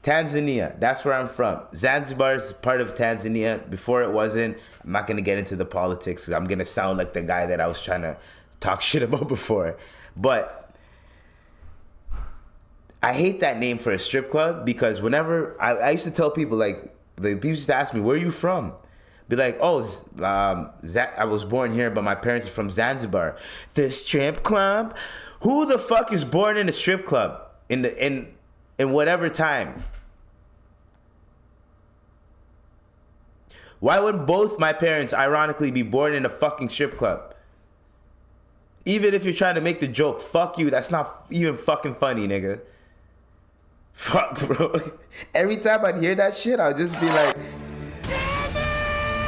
Tanzania, that's where I'm from. Zanzibar is part of Tanzania. Before it wasn't. I'm not going to get into the politics because I'm going to sound like the guy that I was trying to talk shit about before. But I hate that name for a strip club because whenever I used to tell people, like, people used to ask me, where are you from? Be like, oh, I was born here, but my parents are from Zanzibar. The strip club? Who the fuck is born in a strip club in whatever time? Why would both my parents ironically be born in a fucking strip club? Even if you're trying to make the joke, fuck you. That's not even fucking funny, nigga. Fuck, bro. Every time I'd hear that shit, I'd just be like...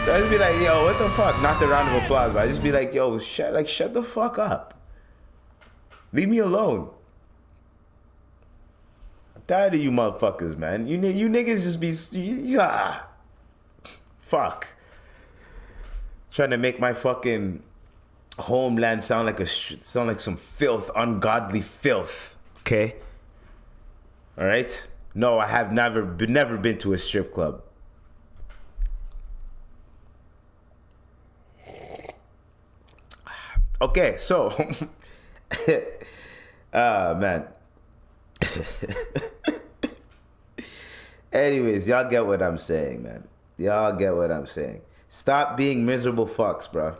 yo, what the fuck? Not the round of applause, but I'd just be like, yo, shut the fuck up. Leave me alone. I'm tired of you motherfuckers, man. You niggas just be... Fuck. Trying to make my fucking homeland sound like some filth, ungodly filth. Okay? All right? No, I have never been to a strip club. Okay, so man. Anyways, y'all get what I'm saying, man. Y'all get what I'm saying. Stop being miserable fucks, bro.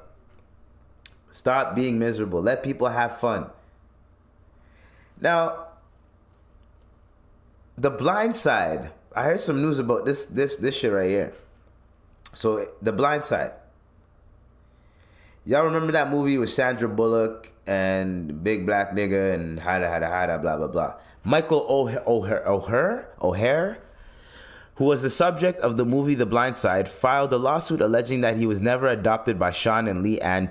Stop being miserable. Let people have fun. Now, The Blind Side. I heard some news about this shit right here. So, The Blind Side. Y'all remember that movie with Sandra Bullock and Big Black Nigga and hada blah blah blah. Michael O'Hare, who was the subject of the movie The Blind Side, filed a lawsuit alleging that he was never adopted by Sean and Lee and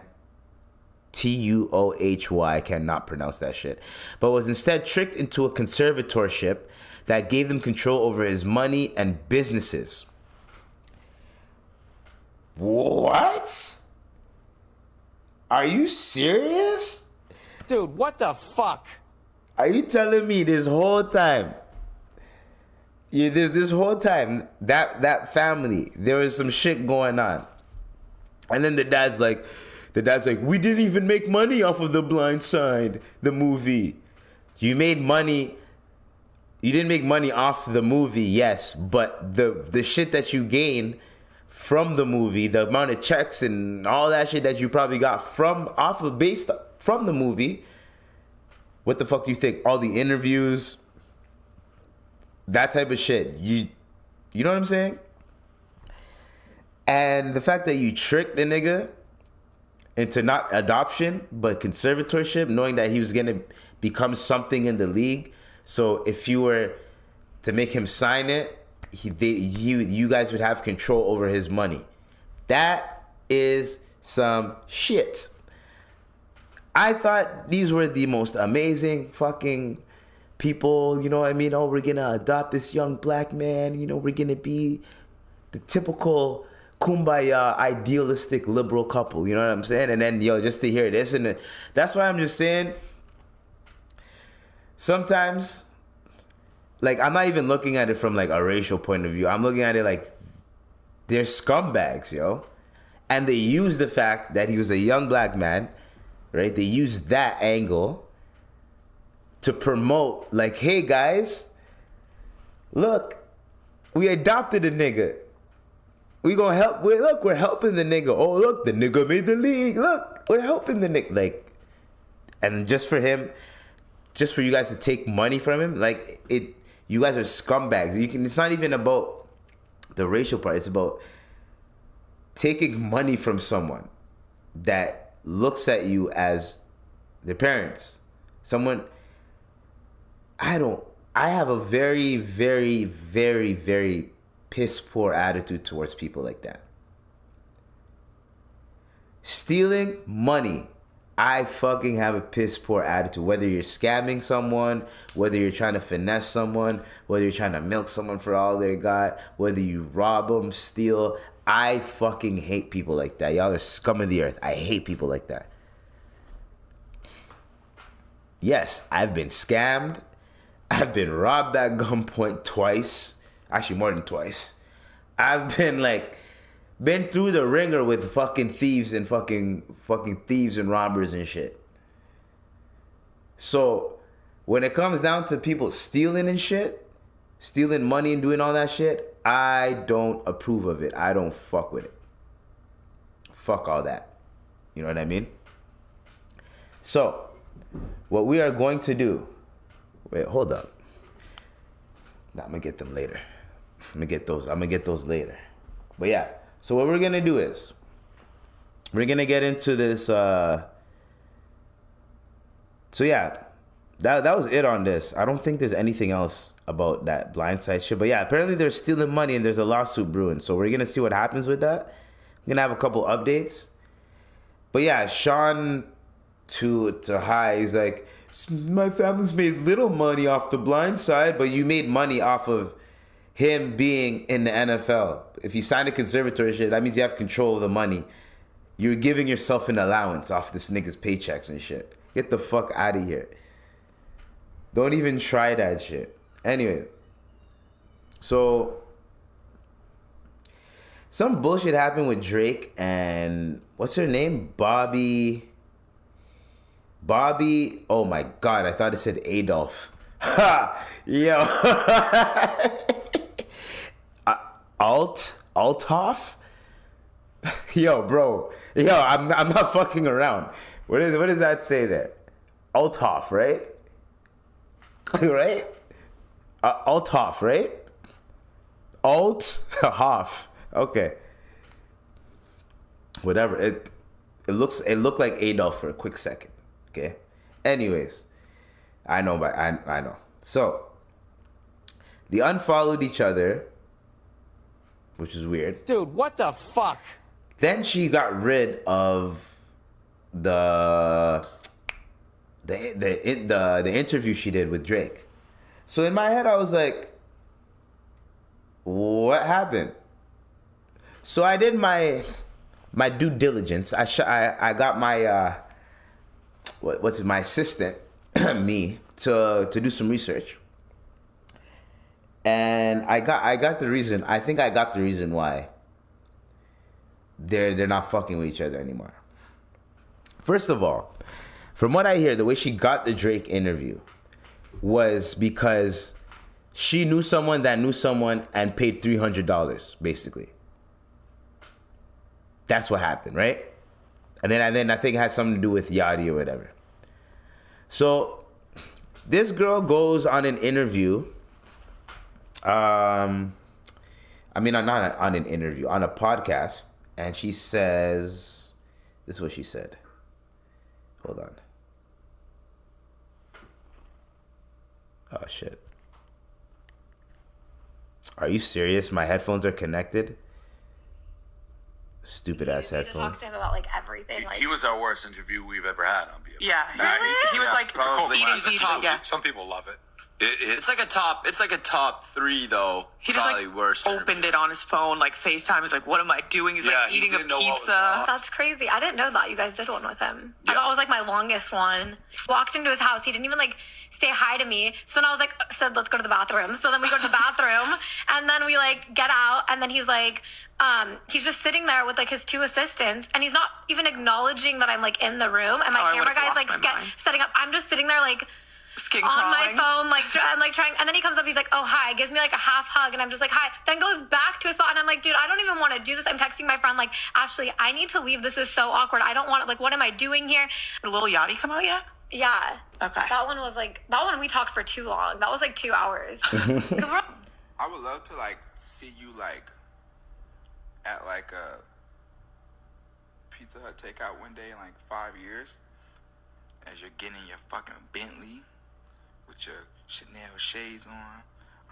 Tuohy, I cannot pronounce that shit, but was instead tricked into a conservatorship that gave them control over his money and businesses. What? Are you serious? Dude, what the fuck? Are you telling me this whole time, this whole time, that family, there was some shit going on? And then the dad's like, we didn't even make money off of The Blind Side, the movie. You made money. You didn't make money off the movie, yes, but the shit that you gain from the movie, the amount of checks and all that shit that you probably got based from the movie, what the fuck do you think? All the interviews, that type of shit. You know what I'm saying? And the fact that you tricked the nigga into not adoption, but conservatorship, knowing that he was going to become something in the league. So if you were to make him sign it, you guys would have control over his money. That is some shit. I thought these were the most amazing fucking people, you know what I mean? Oh, we're going to adopt this young black man. You know, we're going to be the typical kumbaya, idealistic, liberal couple. You know what I'm saying? And then, just to hear this. And that's why I'm just saying, sometimes, like, I'm not even looking at it from, like, a racial point of view. I'm looking at it like they're scumbags, And they use the fact that he was a young black man, right? They use that angle to promote, like, hey, guys, look, we adopted a nigga. We gonna help. Look, we're helping the nigga. Oh, look, the nigga made the league. Look, we're helping the nigga. Like, and just for you guys to take money from him, like, you guys are scumbags. It's not even about the racial part. It's about taking money from someone that looks at you as their parents. I have a very, very, very, very piss poor attitude towards people like that. Stealing money, I fucking have a piss poor attitude. Whether you're scamming someone, whether you're trying to finesse someone, whether you're trying to milk someone for all they got, whether you rob them, steal, I fucking hate people like that. Y'all are scum of the earth. I hate people like that. Yes, I've been scammed. I've been robbed at gunpoint twice. Actually, more than twice. I've been through the ringer with fucking thieves and fucking thieves and robbers and shit. So when it comes down to people stealing and shit, stealing money and doing all that shit, I don't approve of it. I don't fuck with it. Fuck all that. You know what I mean? So what we are going to do. Wait, hold up. Nah, I'm gonna get them later. I'm gonna get those later. But yeah, so what we're gonna do is we're gonna get into this. So yeah, that was it on this. I don't think there's anything else about that blindside shit. But yeah, apparently they're stealing money and there's a lawsuit brewing. So we're gonna see what happens with that. I'm gonna have a couple updates. But yeah, Sean to high, he's like, my family's made little money off the blind side, but you made money off of him being in the NFL. If you sign a conservatorship, that means you have control of the money. You're giving yourself an allowance off this nigga's paychecks and shit. Get the fuck out of here. Don't even try that shit. Anyway, so some bullshit happened with Drake and what's her name? Bobbi. Oh my God, I thought it said Adolf. Ha! Yo. Althoff? Yo, bro. Yo, I'm not fucking around. What does that say there? Althoff, right? Right? Althoff, right? Althoff. Okay. Whatever. It looked like Adolf for a quick second. Okay. Anyways, I know. So they unfollowed each other which is weird. Dude, what the fuck? Then she got rid of the interview she did with Drake. So in my head, I was like, what happened? So I did my due diligence. I got my my assistant me to do some research, and I got the reason. I think I got the reason why they're not fucking with each other anymore. First of all, from what I hear, the way she got the Drake interview was because she knew someone that knew someone and paid $300, basically. That's what happened, right? And then I think it had something to do with Yachty or whatever. So this girl goes on an interview. Not on an interview, on a podcast, and she says, this is what she said. Hold on. Oh, shit. Are you serious? My headphones are connected? Stupid ass Talked headphones. to him about like everything. Like He was our worst interview we've ever had on BFF. Yeah. Really? He was like probably. eating It's a pizza. top- Yeah. Some people love it. It's like a top 3 though. He just Probably like worst opened interview. it on his phone, like FaceTime. He's like, "What am I doing?" He's Yeah, like he eating a didn't know what was pizza. wrong. That's crazy. I didn't know that you guys did one with him. I Yeah. thought it was like my longest one. Walked into his house. He didn't even like say hi to me. So then I was like, said, let's go to the bathroom. So then we go to the bathroom and then we like get out and then he's like, he's just sitting there with like his 2 assistants and he's not even acknowledging that I'm like in the room and my I camera would've guy's lost like my mind. setting up. I'm just sitting there like Skin on crawling. my phone, like I'm like trying, and then he comes up, he's like, "Oh hi," gives me like a half hug, and I'm just like, "Hi." Then goes back to his spot, and I'm like, "Dude, I don't even want to do this." I'm texting my friend like, "Ashley, I need to leave. This is so awkward. I don't want it. Like, what am I doing here?" Did Lil Yachty come out yet? Yeah. Okay. That one was like we talked for too long. That was like 2 hours. 'Cause we're- I would love to like see you like at like a Pizza Hut takeout one day in like 5 years, as you're getting your fucking Bentley with your Chanel shades on.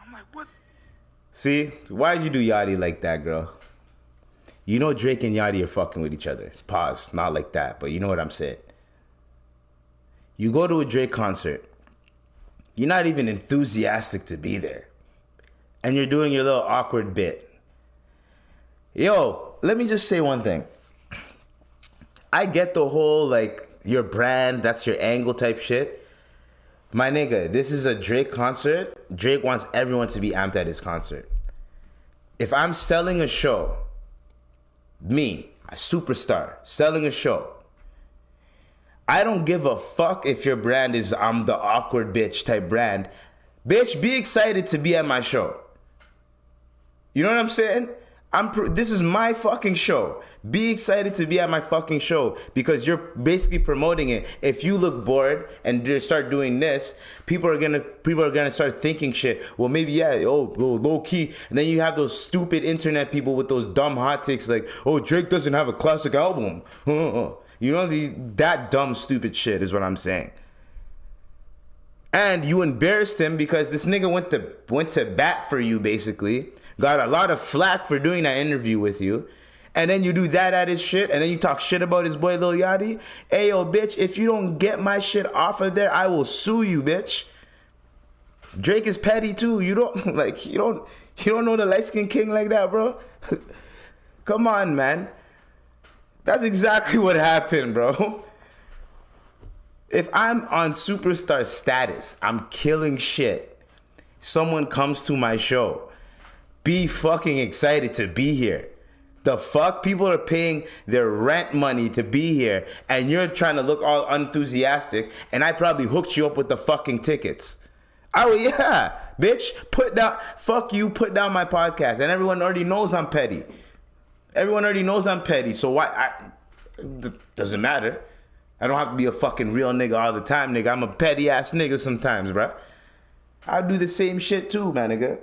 I'm like, what? See, why'd you do Yachty like that, girl? You know Drake and Yachty are fucking with each other. Pause. Not like that, but you know what I'm saying. You go to a Drake concert. You're not even enthusiastic to be there. And you're doing your little awkward bit. Yo, let me just say one thing. I get the whole, like, your brand, that's your angle type shit. My nigga, this is a Drake concert. Drake wants everyone to be amped at his concert. If I'm selling a show, me, a superstar, selling a show, I don't give a fuck if your brand is I'm the awkward bitch type brand. Bitch, be excited to be at my show. You know what I'm saying? This is my fucking show. Be excited to be at my fucking show because you're basically promoting it. If you look bored and start doing this, people are gonna start thinking shit. Well, maybe low key. And then you have those stupid internet people with those dumb hot takes like, oh, Drake doesn't have a classic album. You know, that dumb stupid shit is what I'm saying. And you embarrassed him because this nigga went to bat for you, basically. Got a lot of flack for doing that interview with you. And then you do that at his shit. And then you talk shit about his boy Lil Yachty. Hey, yo, bitch, if you don't get my shit off of there, I will sue you, bitch. Drake is petty, too. You don't know the light-skinned king like that, bro? Come on, man. That's exactly what happened, bro. If I'm on superstar status, I'm killing shit. Someone comes to my show. Be fucking excited to be here. The fuck? People are paying their rent money to be here, and you're trying to look all unenthusiastic, and I probably hooked you up with the fucking tickets. Oh, yeah. Bitch, put down my podcast, and everyone already knows I'm petty. So why? Doesn't matter. I don't have to be a fucking real nigga all the time, nigga. I'm a petty ass nigga sometimes, bruh. I'll do the same shit too, man, nigga.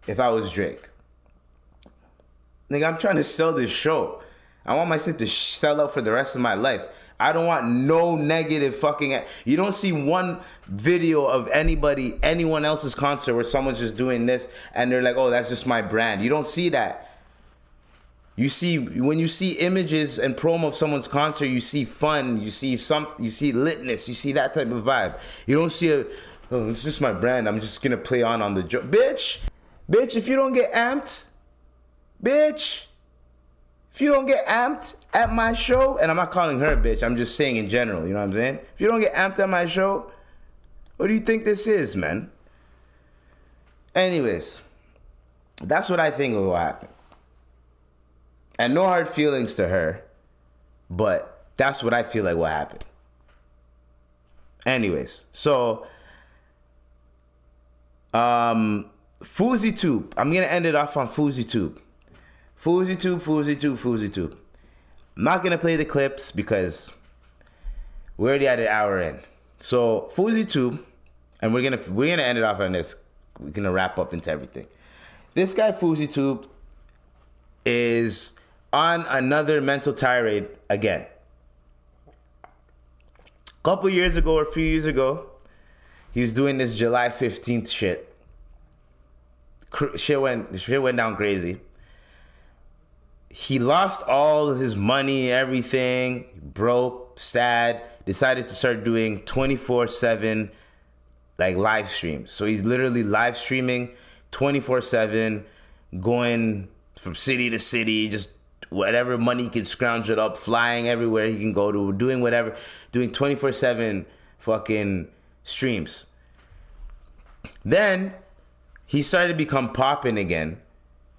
If I was Drake. Nigga, I'm trying to sell this show. I want my shit to sell out for the rest of my life. I don't want no negative fucking... You don't see one video of anyone else's concert where someone's just doing this and they're like, oh, that's just my brand. You don't see that. When you see images and promo of someone's concert, you see fun, you see litness, you see that type of vibe. You don't see oh, it's just my brand, I'm just gonna play on the joke. Bitch, if you don't get amped, if you don't get amped at my show, and I'm not calling her a bitch, I'm just saying in general, you know what I'm saying? If you don't get amped at my show, what do you think this is, man? Anyways, that's what I think will happen. And no hard feelings to her, but that's what I feel like will happen. Anyways, so Fousey Tube. I'm gonna end it off on Fousey Tube. Fousey Tube. I'm not gonna play the clips because we're already at an hour in. So Fousey Tube, and we're gonna end it off on this. We're gonna wrap up into everything. This guy Fousey Tube is on another mental tirade again. A couple years ago or a few years ago, he was doing this July 15th shit. Shit went down crazy. He lost all of his money, everything, broke, sad, decided to start doing 24/7 like live streams. So he's literally live streaming 24/7, going from city to city, just whatever money he can scrounge it up, flying everywhere he can go to, doing whatever, doing 24/7 fucking streams. Then he started to become popping again.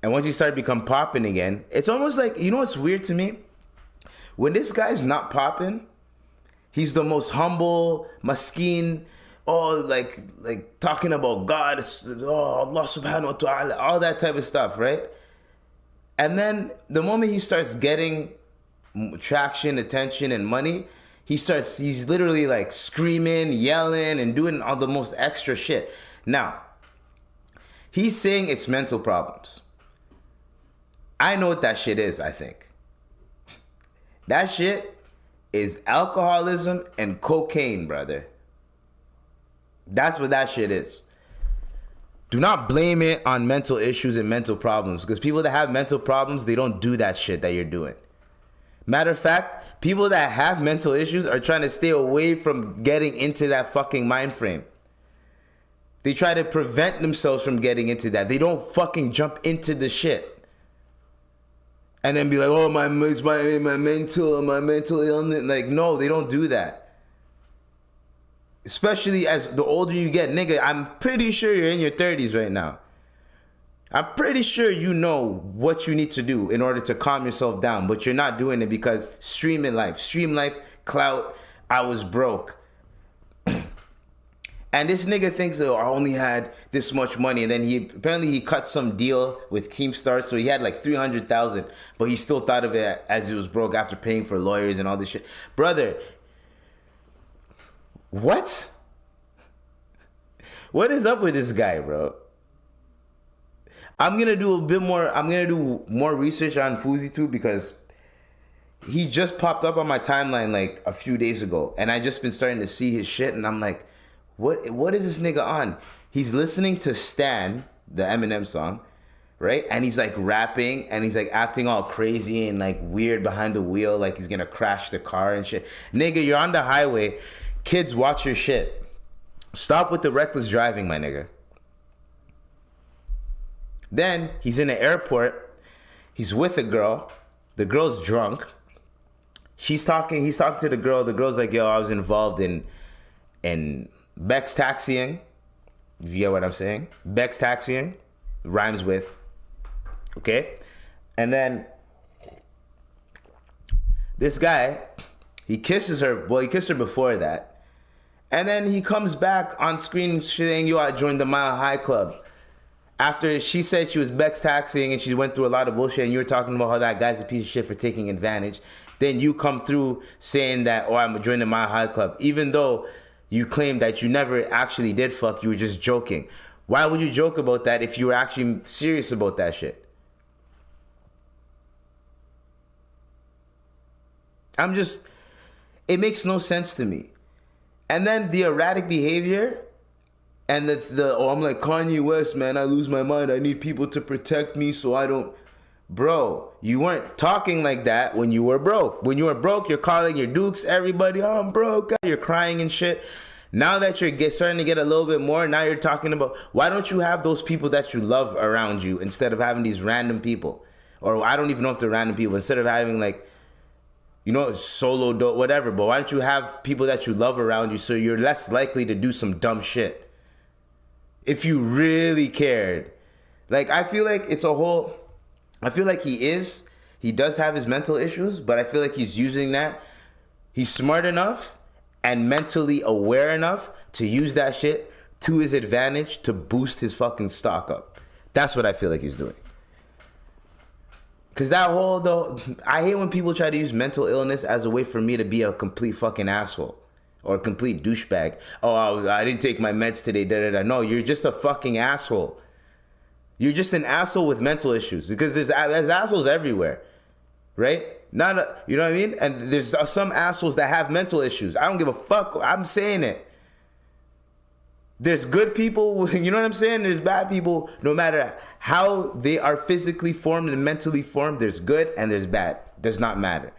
And once he started to become popping again, it's almost like, you know what's weird to me? When this guy's not popping, he's the most humble, maskeen, like talking about God, Allah subhanahu wa ta'ala, all that type of stuff, right? And then the moment he starts getting traction, attention, and money, he's literally like screaming, yelling, and doing all the most extra shit. Now, he's saying it's mental problems. I know what that shit is, I think. That shit is alcoholism and cocaine, brother. That's what that shit is. Do not blame it on mental issues and mental problems, because people that have mental problems, they don't do that shit that you're doing. Matter of fact, people that have mental issues are trying to stay away from getting into that fucking mind frame. They try to prevent themselves from getting into that. They don't fucking jump into the shit. And then be like, oh, my mental illness. Like, no, they don't do that. Especially as the older you get, nigga, I'm pretty sure you're in your 30s right now. I'm pretty sure you know what you need to do in order to calm yourself down, but you're not doing it because stream life, clout, I was broke. And this nigga thinks, oh, I only had this much money, and then he cut some deal with Keemstar, so he had like 300,000, but he still thought of it as he was broke after paying for lawyers and all this shit. Brother, what? What is up with this guy, bro? I'm gonna do more research on Fousey Tube because he just popped up on my timeline like a few days ago, and I just been starting to see his shit, and I'm like, what is this nigga on? He's listening to Stan, the Eminem song, right? And he's like rapping, and he's like acting all crazy and like weird behind the wheel, like he's gonna crash the car and shit. Nigga, you're on the highway. Kids, watch your shit. Stop with the reckless driving, my nigga. Then he's in the airport. He's with a girl. The girl's drunk. He's talking to the girl. The girl's like, yo, I was involved in Bex taxiing. You get what I'm saying? Bex taxiing rhymes with. Okay? And then this guy, he kisses her. Well, he kissed her before that. And then he comes back on screen saying, yo, I joined the Mile High Club. After she said she was Bex taxiing and she went through a lot of bullshit, and you were talking about how that guy's a piece of shit for taking advantage. Then you come through saying that, oh, I'm joining the Mile High Club. Even though you claim that you never actually did fuck, you were just joking. Why would you joke about that if you were actually serious about that shit? It makes no sense to me. And then the erratic behavior and I'm like Kanye West, man, I lose my mind. I need people to protect me so I don't. Bro, you weren't talking like that when you were broke. When you were broke, you're calling your dukes, everybody, oh, I'm broke. You're crying and shit. Now that you're starting to get a little bit more, now you're talking about, why don't you have those people that you love around you instead of having these random people? Or I don't even know if they're random people. Instead of having like, you know, solo dope, whatever. But why don't you have people that you love around you so you're less likely to do some dumb shit? If you really cared. Like, I feel like it's a whole... I feel like he does have his mental issues, but I feel like he's using that. He's smart enough and mentally aware enough to use that shit to his advantage to boost his fucking stock up. That's what I feel like he's doing. Because I hate when people try to use mental illness as a way for me to be a complete fucking asshole or a complete douchebag. Oh, I didn't take my meds today, da-da-da. No, you're just a fucking asshole. You're just an asshole with mental issues because there's assholes everywhere, right? You know what I mean? And there's some assholes that have mental issues. I don't give a fuck. I'm saying it. There's good people, you know what I'm saying? There's bad people. No matter how they are physically formed and mentally formed, there's good and there's bad. Does not matter.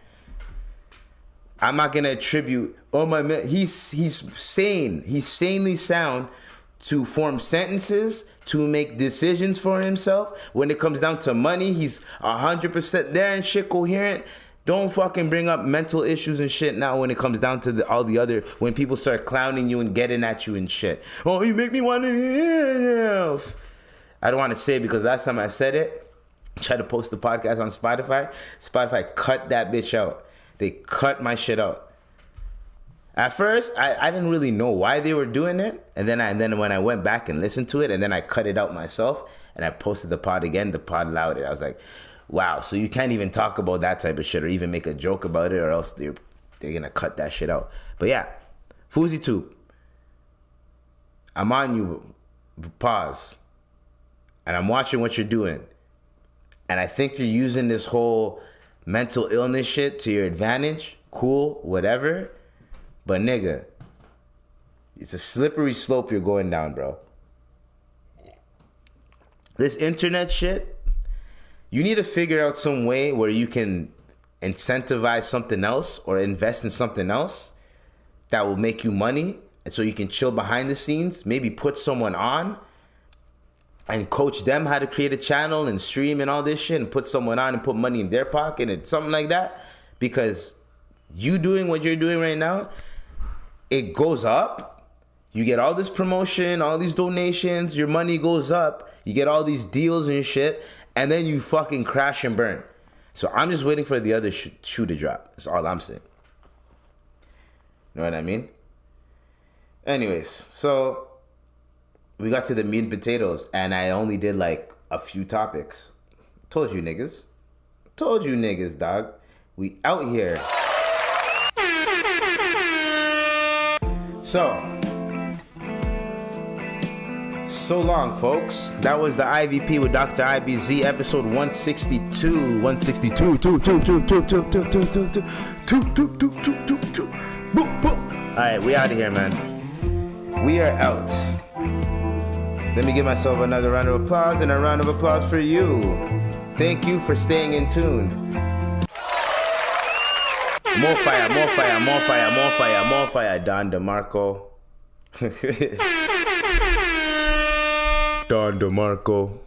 I'm not gonna attribute. He's sane. He's sanely sound to form sentences, to make decisions for himself. When it comes down to money, he's 100% there and shit coherent. Don't fucking bring up mental issues and shit now when it comes down to all the other, when people start clowning you and getting at you and shit. Oh, you make me want to... I don't want to say it because last time I said it, I tried to post the podcast on Spotify. Spotify cut that bitch out. They cut my shit out. At first, I didn't really know why they were doing it. And then when I went back and listened to it, and then I cut it out myself, and I posted the pod again, the pod allowed it. I was like, wow, so you can't even talk about that type of shit or even make a joke about it, or else they're going to cut that shit out. But yeah, Fousey Tube, I'm on you, pause, and I'm watching what you're doing. And I think you're using this whole mental illness shit to your advantage. Cool, whatever. But nigga, it's a slippery slope you're going down, bro. This internet shit, you need to figure out some way where you can incentivize something else or invest in something else that will make you money, and so you can chill behind the scenes, maybe put someone on and coach them how to create a channel and stream and all this shit, and put someone on and put money in their pocket and something like that. Because you doing what you're doing right now, it goes up. You get all this promotion, all these donations, your money goes up, you get all these deals and shit, and then you fucking crash and burn. So I'm just waiting for the other shoe to drop. That's all I'm saying. Know what I mean? Anyways, so we got to the meat and potatoes, and I only did like a few topics. Told you niggas, dog. We out here. So long, folks. That was the IVP with Dr. IBZ, episode 162. 162. Alright, we out of here, man. We are out. Let me give myself another round of applause and a round of applause for you. Thank you for staying in tune. More fire, Don DeMarco. Don DeMarco.